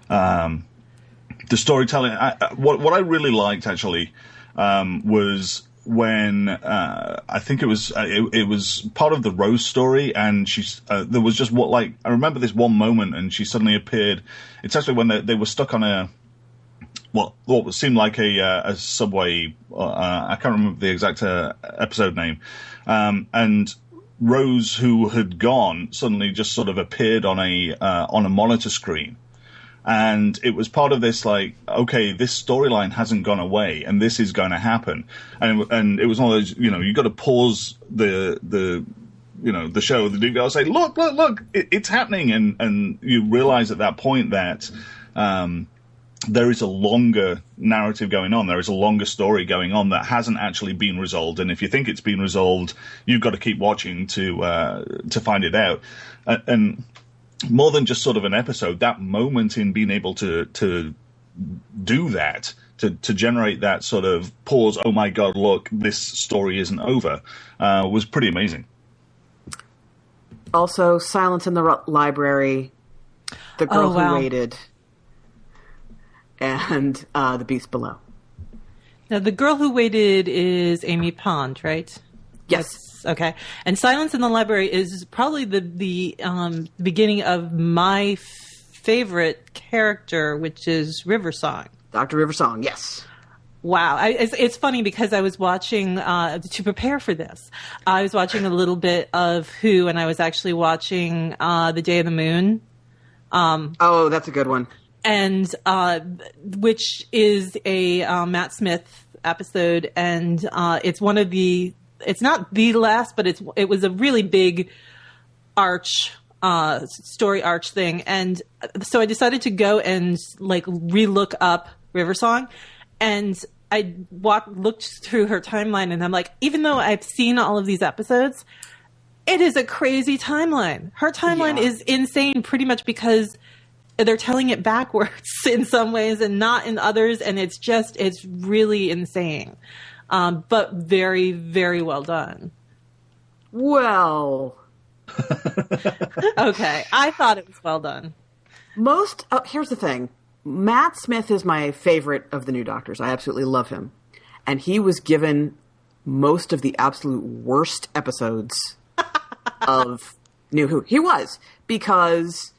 the storytelling. What I really liked actually was when I think it was part of the Rose story, and there was just I remember this one moment, and she suddenly appeared. It's actually when they were stuck on what seemed like a subway. I can't remember the exact episode name. And Rose, who had gone, suddenly just sort of appeared on a monitor screen. And it was part of this, like, okay, this storyline hasn't gone away, and this is going to happen. And it was one of those, you got to pause the show. The guy will say, look, it's happening. And you realize at that point that, there is a longer narrative going on. There is a longer story going on that hasn't actually been resolved. And if you think it's been resolved, you've got to keep watching to find it out. And more than just sort of an episode, that moment in being able to do that, to generate that sort of pause, oh my God, look, this story isn't over, was pretty amazing. Also, Silence in the Library, The Girl Who Waited, and The Beast Below. Now, The Girl Who Waited is Amy Pond, right? Yes. Okay. And Silence in the Library is probably the beginning of my favorite character, which is River Song. Dr. River Song, yes. Wow. It's funny because I was watching, to prepare for this, I was watching a little bit of Who, and I was actually watching The Day of the Moon. Oh, that's a good one. And which is a Matt Smith episode, and it's one of the, it's not the last, but it was a really big story arch thing. And so I decided to go and like relook up River Song, and I looked through her timeline, and I'm like, even though I've seen all of these episodes, it is a crazy timeline. Her timeline is insane, pretty much because they're telling it backwards in some ways and not in others, and it's really insane. But very, very well done. Well, okay, I thought it was well done. Here's the thing. Matt Smith is my favorite of the new Doctors. I absolutely love him. And he was given most of the absolute worst episodes of New Who. He was, because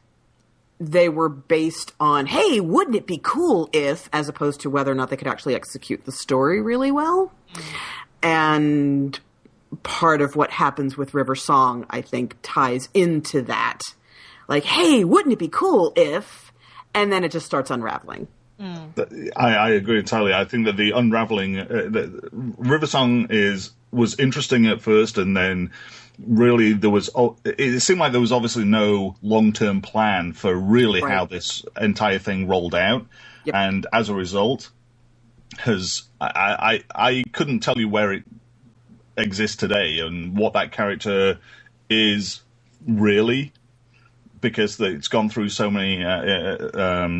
they were based on, hey, wouldn't it be cool if, as opposed to whether or not they could actually execute the story really well. And part of what happens with River Song, I think, ties into that. Like, hey, wouldn't it be cool if... And then it just starts unraveling. I agree entirely. I think that the unraveling, River Song was interesting at first, and then really it seemed like there was obviously no long-term plan for really how this entire thing rolled out. Yep. And as a result, I couldn't tell you where it exists today and what that character is really, because it's gone through so many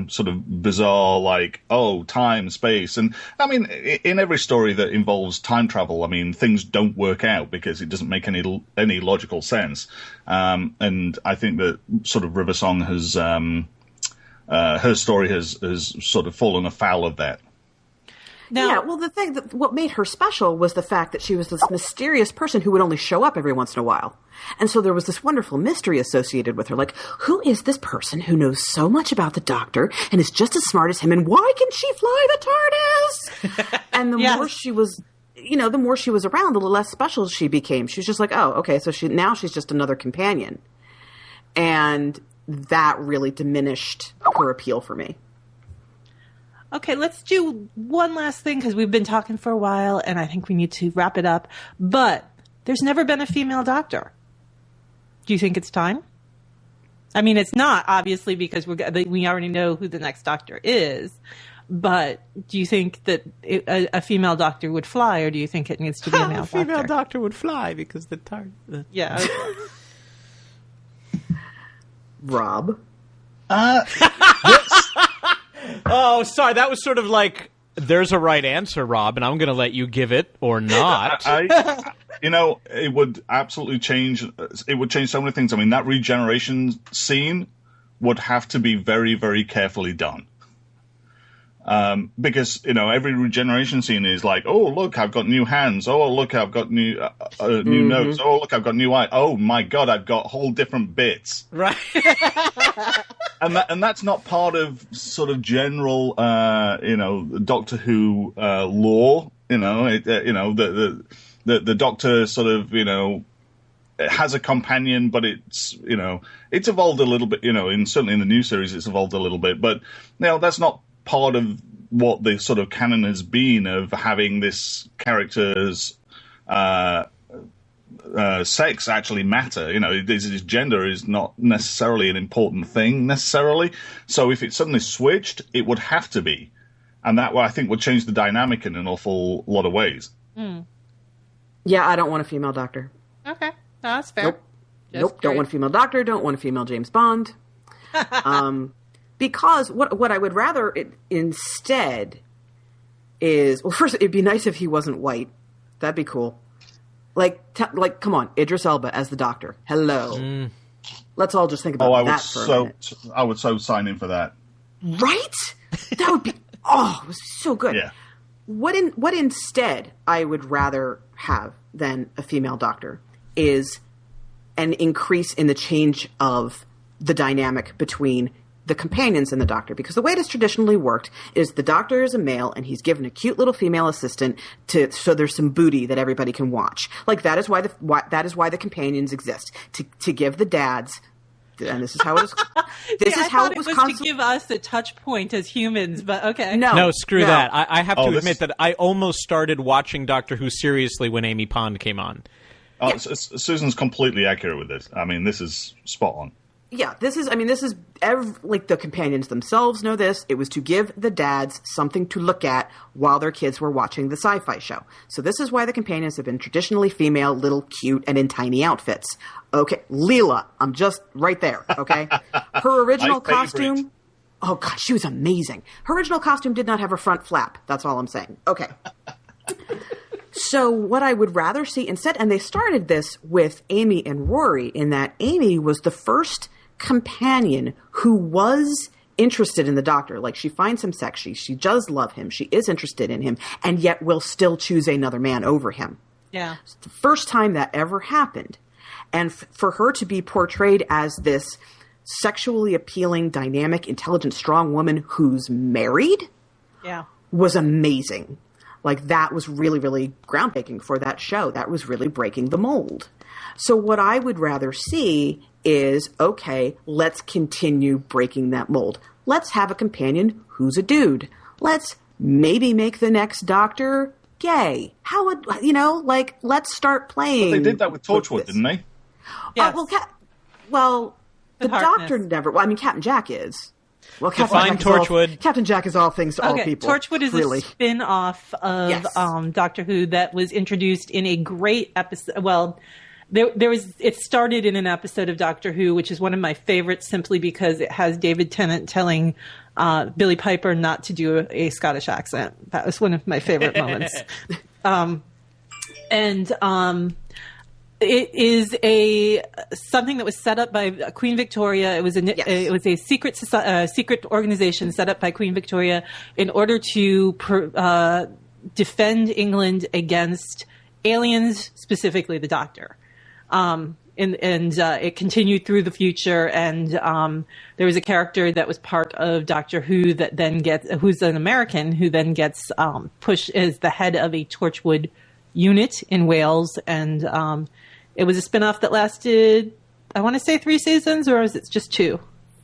sort of bizarre, like, time, space. And, I mean, in every story that involves time travel, I mean, things don't work out because it doesn't make any logical sense. And I think that sort of River Song has... her story has sort of fallen afoul of that. Now, well, what made her special was the fact that she was this mysterious person who would only show up every once in a while. And so there was this wonderful mystery associated with her. Like, who is this person who knows so much about the Doctor and is just as smart as him, and why can she fly the TARDIS? And the more she was, the more she was around, the less special she became. She was just like, oh, okay, so she's just another companion. And that really diminished her appeal for me. Okay, let's do one last thing, because we've been talking for a while, and I think we need to wrap it up. But there's never been a female Doctor. Do you think it's time? I mean, it's not, obviously, because we already know who the next Doctor is. But do you think that a female Doctor would fly, or do you think it needs to be a male Doctor? A female Doctor would fly because Yeah. Okay. Rob? Yes. Oh, sorry. That was sort of like, there's a right answer, Rob, and I'm going to let you give it or not. It would absolutely change. It would change so many things. I mean, that regeneration scene would have to be very, very carefully done. Because, every regeneration scene is like, oh, look, I've got new hands. Oh, look, I've got new nose. Oh, look, I've got new eye. Oh, my God, I've got whole different bits. Right. And that's not part of sort of general, Doctor Who lore. The Doctor sort of, has a companion, but it's evolved a little bit. Certainly in the new series, it's evolved a little bit. But that's not part of what the sort of canon has been of having this character's sex actually matter. His gender is not necessarily an important thing necessarily. So if it suddenly switched, it would have to be. And that, I think, would change the dynamic in an awful lot of ways. Yeah, I don't want a female doctor. Okay. No, that's fair. Nope. Don't want a female doctor. Don't want a female James Bond. Because what I would rather instead is, well, first, it'd be nice if he wasn't white. That'd be cool. Come on, Idris Elba as the Doctor. Hello. Let's all just think about that for a minute. I would so sign in for that. Right? That would be, it was so good. Yeah. What instead I would rather have than a female Doctor is an increase in the change of the dynamic between the companions and the Doctor, because the way it has traditionally worked is the Doctor is a male and he's given a cute little female assistant so there's some booty that everybody can watch. That is why the companions exist, to give the dads. And this is how it is. I thought it was to give us a touch point as humans, but okay. No, screw that. I have to admit that I almost started watching Doctor Who seriously when Amy Pond came on. Susan's completely accurate with this. I mean, this is spot on. Yeah, this is the companions themselves know this. It was to give the dads something to look at while their kids were watching the sci-fi show. So this is why the companions have been traditionally female, little, cute, and in tiny outfits. Okay, Leela, I'm just right there, okay? Her original costume, oh God, she was amazing. Her original costume did not have a front flap. That's all I'm saying. Okay. So what I would rather see instead, and they started this with Amy and Rory, in that Amy was the first companion who was interested in the Doctor. She finds him sexy. She does love him. She is interested in him, and yet will still choose another man over him. Yeah. It's the first time that ever happened. And for her to be portrayed as this sexually appealing, dynamic, intelligent, strong woman who's married was amazing. That was really, really groundbreaking for that show. That was really breaking the mold. So what I would rather see is, okay, let's continue breaking that mold. Let's have a companion who's a dude. Let's maybe make the next Doctor gay. How would, let's start playing. But they did that with Torchwood, didn't they? Yes. The Doctor never, Captain Jack is. Well, Captain Jack is all things to all people. Torchwood is a spin-off of Doctor Who that was introduced in a great episode. Well, it started in an episode of Doctor Who, which is one of my favorites simply because it has David Tennant telling Billie Piper not to do a Scottish accent. That was one of my favorite moments. It is something that was set up by Queen Victoria. It was a secret organization set up by Queen Victoria in order to defend England against aliens, specifically the Doctor. It continued through the future, and there was a character that was part of Doctor Who that then who's an American, who then gets pushed as the head of a Torchwood unit in Wales, and it was a spinoff that lasted, I want to say 3 seasons, or is it just 2?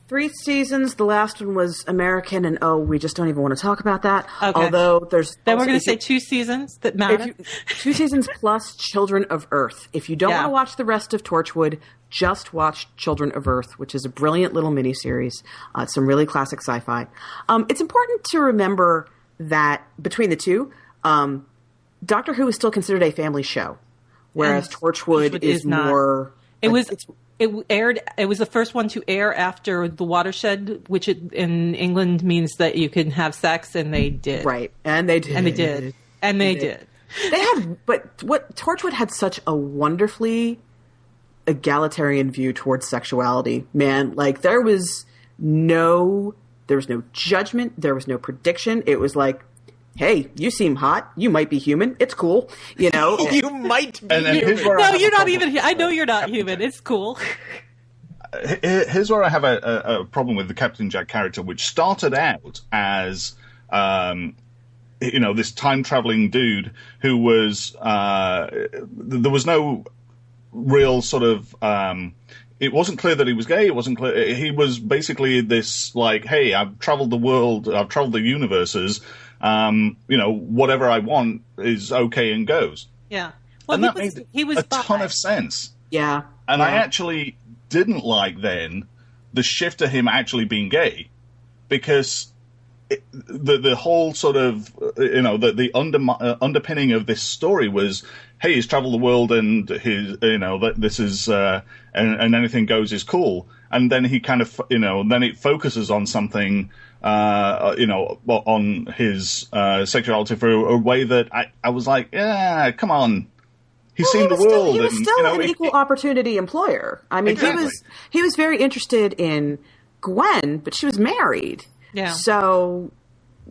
3 seasons. The last one was American, and we just don't even want to talk about that. Okay. Although there's... Then we're going to say 2 seasons that matter. 2 seasons plus Children of Earth. If you don't want to watch the rest of Torchwood, just watch Children of Earth, which is a brilliant little miniseries. It's some really classic sci-fi. It's important to remember that between the two, Doctor Who is still considered a family show. Whereas Torchwood is more... It was the first one to air after The Watershed, which in England means that you can have sex, and they did. Right. And they did. Torchwood had such a wonderfully egalitarian view towards sexuality. Man, there was no judgment, there was no prediction. It was like, hey, you seem hot. You might be human. It's cool. You might be human. No, you're not even. I know you're not human. It's cool. Here's where I have a problem with the Captain Jack character, which started out as, this time-traveling dude who was... there was no real sort of... it wasn't clear that he was gay. It wasn't clear. He was basically this, hey, I've traveled the world. I've traveled the universes. Whatever I want is okay and goes. Yeah. Well, and that made he was a ton of sense. Yeah. And I actually didn't like then the shift to him actually being gay, because the whole sort of, the underpinning of this story was, hey, he's traveled the world and this is, and anything goes is cool. And then he kind of, then it focuses on something, on his sexuality for a way that I was like, yeah, come on. He's seen the world. He was still an equal opportunity employer. I mean, exactly. he was very interested in Gwen, but she was married. Yeah. So,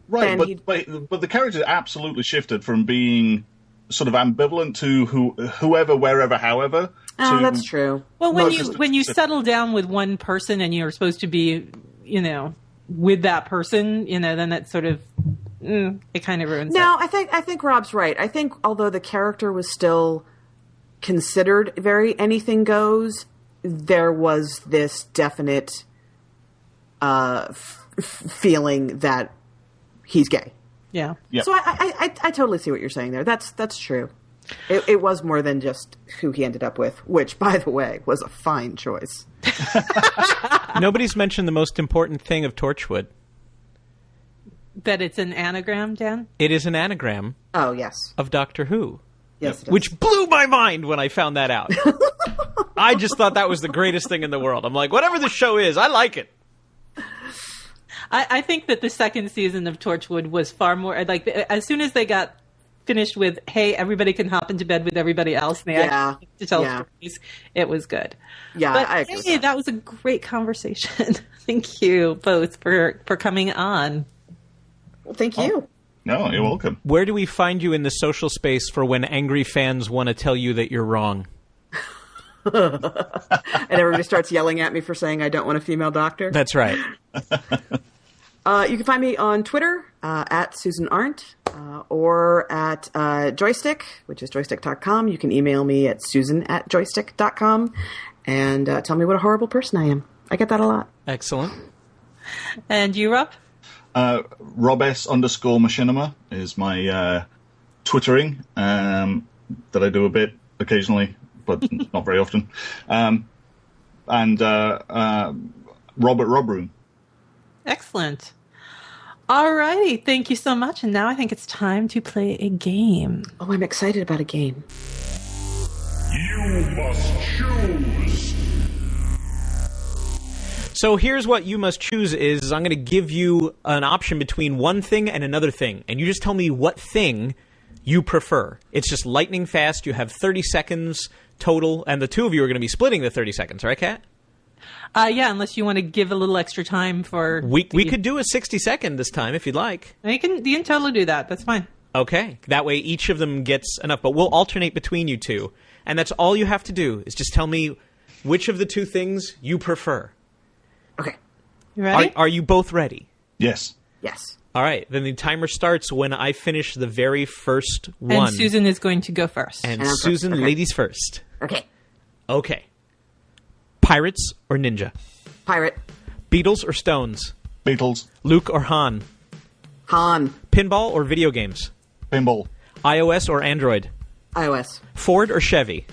right, but the character absolutely shifted from being sort of ambivalent to whoever, wherever, however. Oh, that's true. Well, when you settle down with one person and you're supposed to be, with that person, then that sort of it kind of ruins. No, I think Rob's right. I think although the character was still considered very anything goes, there was this definite feeling that he's gay. Yeah. Yep. So I totally see what you're saying there. That's true. It was more than just who he ended up with, which, by the way, was a fine choice. Nobody's mentioned the most important thing of Torchwood. That it's an anagram, Dan? It is an anagram. Oh, yes. Of Doctor Who. Yes, it is. Which blew my mind when I found that out. I just thought that was the greatest thing in the world. I'm like, whatever the show is, I like it. I think that the second season of Torchwood was far more like as soon as they got finished with, hey, everybody can hop into bed with everybody else, and they actually to tell stories, it was good. Yeah, but I agree. Hey, that was a great conversation. Thank you both for coming on. Well, thank you. No, you're welcome. Where do we find you in the social space for when angry fans want to tell you that you're wrong? And everybody starts yelling at me for saying I don't want a female doctor. That's right. You can find me on Twitter at Susan Arendt or at Joystick, which is joystick.com. You can email me at susan@joystick.com and tell me what a horrible person I am. I get that a lot. Excellent. And you, Rob? Rob_machinima is my Twittering that I do a bit occasionally, but not very often. And Robert Robroom. Excellent. All righty. Thank you so much. And now I think it's time to play a game. Oh, I'm excited about a game. You must choose. So here's what you must choose is I'm going to give you an option between one thing and another thing. And you just tell me what thing you prefer. It's just lightning fast. You have 30 seconds total. And the two of you are going to be splitting the 30 seconds, right, Kat? Yeah, unless you want to give a little extra time for... We could do a 60-second this time if you'd like. You can totally do that. That's fine. Okay. That way each of them gets enough. But we'll alternate between you two. And that's all you have to do is just tell me which of the two things you prefer. Okay. You ready? Are you both ready? Yes. Yes. All right. Then the timer starts when I finish the very first one. And Susan is going to go first. And Susan, okay. Ladies first. Okay. Okay. Pirates or ninja? Pirate. Beatles or Stones? Beatles. Luke or Han? Han. Pinball or video games? Pinball. iOS or Android? iOS. Ford or Chevy?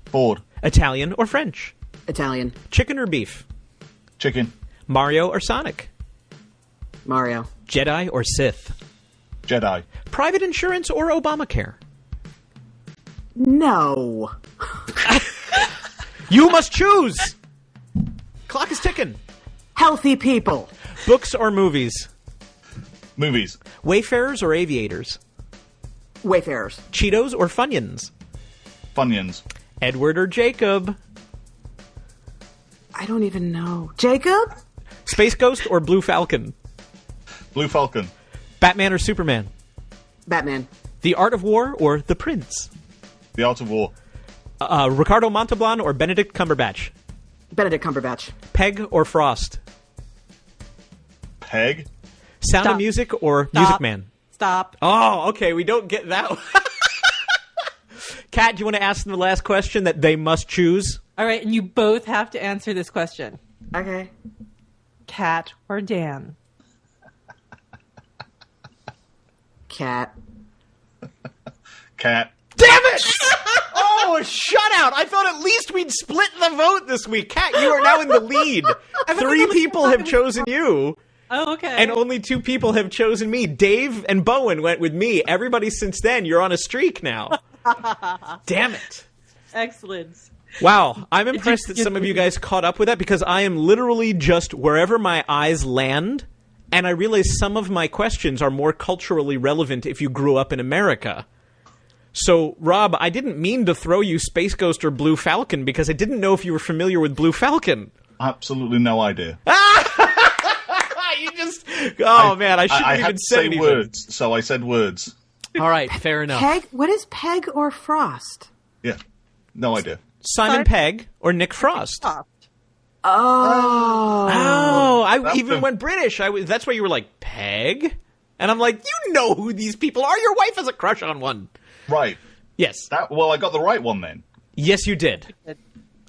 Ford. Italian or French? Italian. Chicken or beef? Chicken. Mario or Sonic? Mario. Jedi or Sith? Jedi. Private insurance or Obamacare? No. You must choose! Clock is ticking. Healthy people. Books or movies? Movies. Wayfarers or aviators? Wayfarers. Cheetos or Funyuns? Funyuns. Edward or Jacob? I don't even know. Jacob? Space Ghost or Blue Falcon? Blue Falcon. Batman or Superman? Batman. The Art of War or The Prince? The Art of War. Ricardo Montalban or Benedict Cumberbatch? Benedict Cumberbatch. Peg or Frost? Peg. Sound Stop. of Music or Stop. Music Man? Stop. Oh, okay, we don't get that one. Kat, do you want to ask them the last question that they must choose? All right, and you both have to answer this question. Okay. Kat or Dan? Cat. Cat. Damn it! Oh, a shutout! I thought at least we'd split the vote this week. Kat, you are now in the lead. 3 people have chosen you. Oh, okay. And only 2 people have chosen me. Dave and Bowen went with me. Everybody since then, you're on a streak now. Damn it. Excellent. Wow. I'm impressed that some of you guys caught up with that because I am literally just wherever my eyes land, and I realize some of my questions are more culturally relevant if you grew up in America. So, Rob, I didn't mean to throw you Space Ghost or Blue Falcon because I didn't know if you were familiar with Blue Falcon. Absolutely no idea. You just... Oh, man, I shouldn't even say anything. Words, so I said words. All right, fair enough. Peg? What is Peg or Frost? Yeah, no idea. Simon Pegg or Nick Frost? Oh, I even went British. That's why you were like, Peg? And I'm like, you know who these people are. Your wife has a crush on one. Right. Yes. Well, I got the right one then. Yes, you did.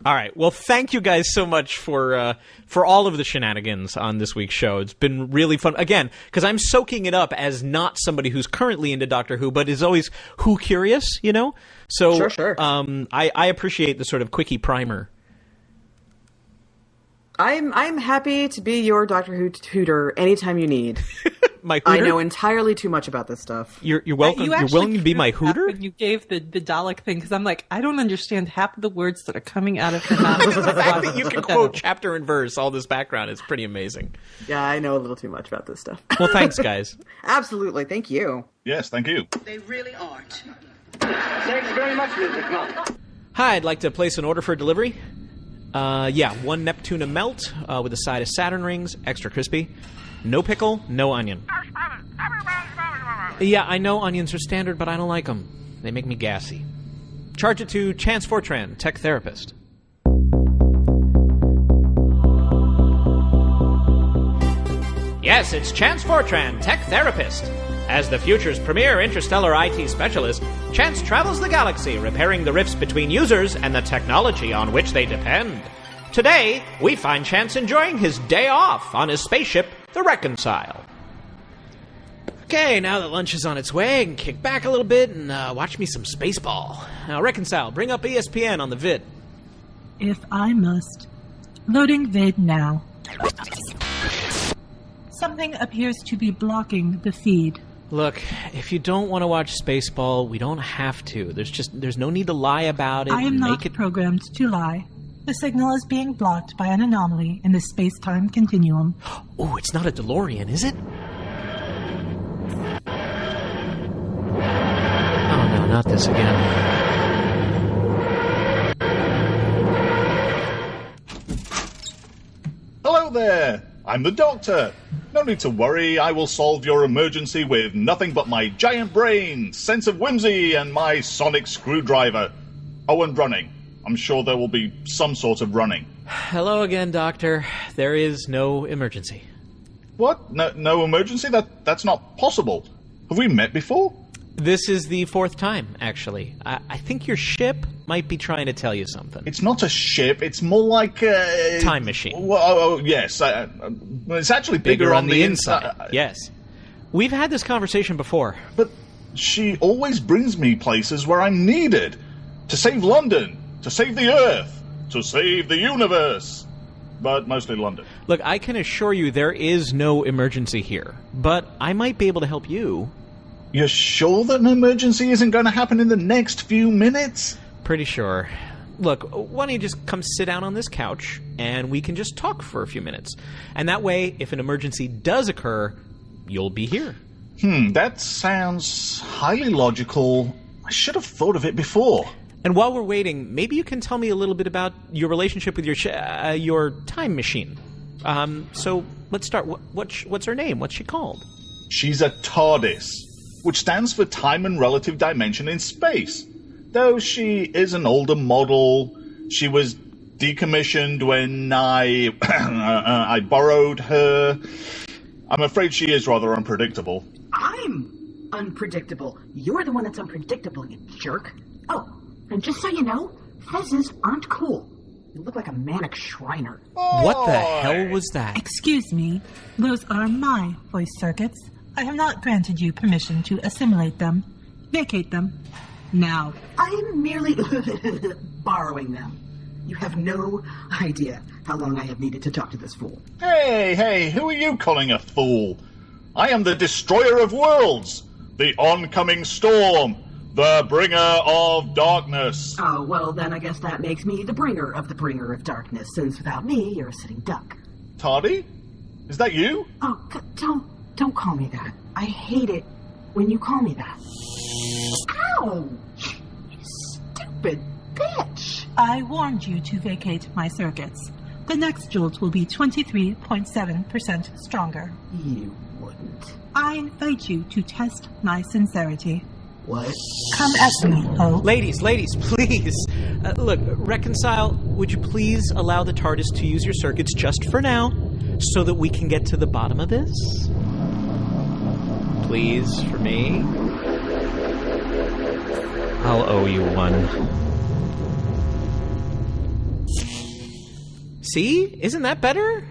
All right. Well, thank you guys so much for all of the shenanigans on this week's show. It's been really fun. Again, because I'm soaking it up as not somebody who's currently into Doctor Who, but is always Who curious, you know? So sure. I appreciate the sort of quickie primer. I'm happy to be your Doctor Who tutor anytime you need. My hooter? I know entirely too much about this stuff. You're welcome. You're willing to be my hooter? When you gave the Dalek thing, because I'm like, I don't understand half of the words that are coming out of your mouth. The fact that you can quote chapter and verse, all this background, is pretty amazing. Yeah, I know a little too much about this stuff. Well, thanks, guys. Absolutely. Thank you. Yes, thank you. They really aren't. Thanks very much, Mr. Knopf. Hi, I'd like to place an order for delivery. 1 Neptuna melt with a side of Saturn rings, extra crispy. No pickle, no onion. Yeah, I know onions are standard, but I don't like them. They make me gassy. Charge it to Chance Fortran, tech therapist. Yes, it's Chance Fortran, tech therapist. As the future's premier interstellar IT specialist, Chance travels the galaxy, repairing the rifts between users and the technology on which they depend. Today, we find Chance enjoying his day off on his spaceship, the Reconcile. Okay, now that lunch is on its way, I can kick back a little bit and watch me some Spaceball. Now, Reconcile, bring up ESPN on the vid. If I must. Loading vid now. Something appears to be blocking the feed. Look, if you don't want to watch Spaceball, we don't have to. There's no need to lie about it. I am not programmed to lie. The signal is being blocked by an anomaly in the space-time continuum. Oh, it's not a DeLorean, is it? Oh no, not this again. Hello there! I'm the Doctor! No need to worry, I will solve your emergency with nothing but my giant brain, sense of whimsy, and my sonic screwdriver. Oh, and running. I'm sure there will be some sort of running. Hello again, Doctor. There is no emergency. What? No emergency? That's not possible. Have we met before? This is the 4th time, actually. I think your ship might be trying to tell you something. It's not a ship. It's more like a... time machine. Well, yes. It's actually bigger on the inside. Yes. We've had this conversation before. But she always brings me places where I'm needed. To save London. To save the Earth. To save the universe. But mostly London. Look, I can assure you there is no emergency here. But I might be able to help you. You're sure that an emergency isn't going to happen in the next few minutes? Pretty sure. Look, why don't you just come sit down on this couch, and we can just talk for a few minutes. And that way, if an emergency does occur, you'll be here. That sounds highly logical. I should have thought of it before. And while we're waiting, maybe you can tell me a little bit about your relationship with your time machine. So let's start. What's her name? What's she called? She's a TARDIS, which stands for Time and Relative Dimension in Space. Though she is an older model, she was decommissioned when I borrowed her. I'm afraid she is rather unpredictable. I'm unpredictable. You're the one that's unpredictable, you jerk. Oh, and just so you know, fezzes aren't cool. You look like a manic Shriner. What the hell was that? Excuse me. Those are my voice circuits. I have not granted you permission to assimilate them. Vacate them. Now. I'm merely borrowing them. You have no idea how long I have needed to talk to this fool. Hey, who are you calling a fool? I am the destroyer of worlds, the oncoming storm, the bringer of darkness. Oh, well, then I guess that makes me the bringer of darkness, since without me, you're a sitting duck. Tardy? Is that you? Oh, don't call me that. I hate it when you call me that. Ow! You stupid bitch! I warned you to vacate my circuits. The next jolt will be 23.7% stronger. You wouldn't. I invite you to test my sincerity. What? Come at me, Ho. Ladies, please. Look, Reconcile, would you please allow the TARDIS to use your circuits just for now, so that we can get to the bottom of this? Please, for me. I'll owe you one. See? Isn't that better?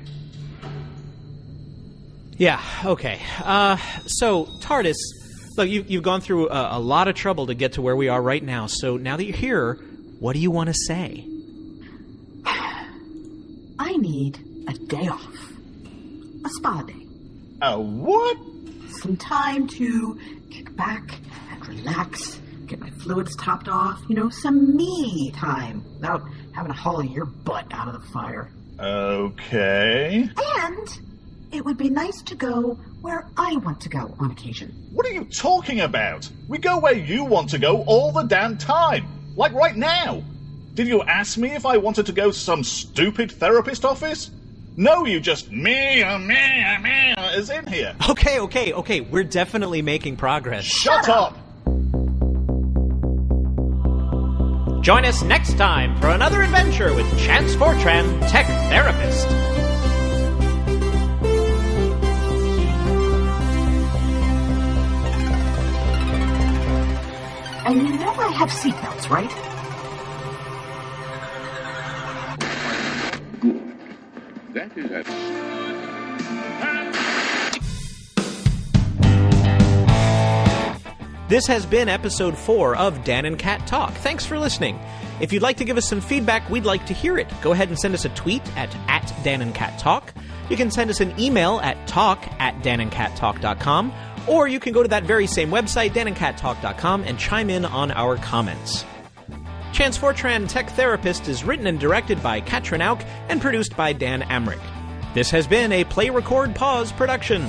Yeah, okay. So, TARDIS, look, you've gone through a lot of trouble to get to where we are right now, so now that you're here, what do you want to say? I need a day off. A spa day. A what? Some time to kick back and relax, get my fluids topped off, some me time, without having to haul your butt out of the fire. Okay. And it would be nice to go where I want to go on occasion. What are you talking about? We go where you want to go all the damn time. Like right now. Did you ask me if I wanted to go to some stupid therapist office? No, you just me is in here. Okay. We're definitely making progress. Shut up! Join us next time for another adventure with Chance Fortran, Tech Therapist. And you know I have seatbelts, right? Good. That is it. This has been episode 4 of Dan and Cat Talk. Thanks for listening. If you'd like to give us some feedback, we'd like to hear it. Go ahead and send us a tweet at Dan and Cat Talk. You can send us an email at talk@danandcattalk.com, or you can go to that very same website, danandcattalk.com, and chime in on our comments. Chance Fortran, Tech Therapist is written and directed by Katrin Auch and produced by Dan Amrich. This has been a Play Record Pause production.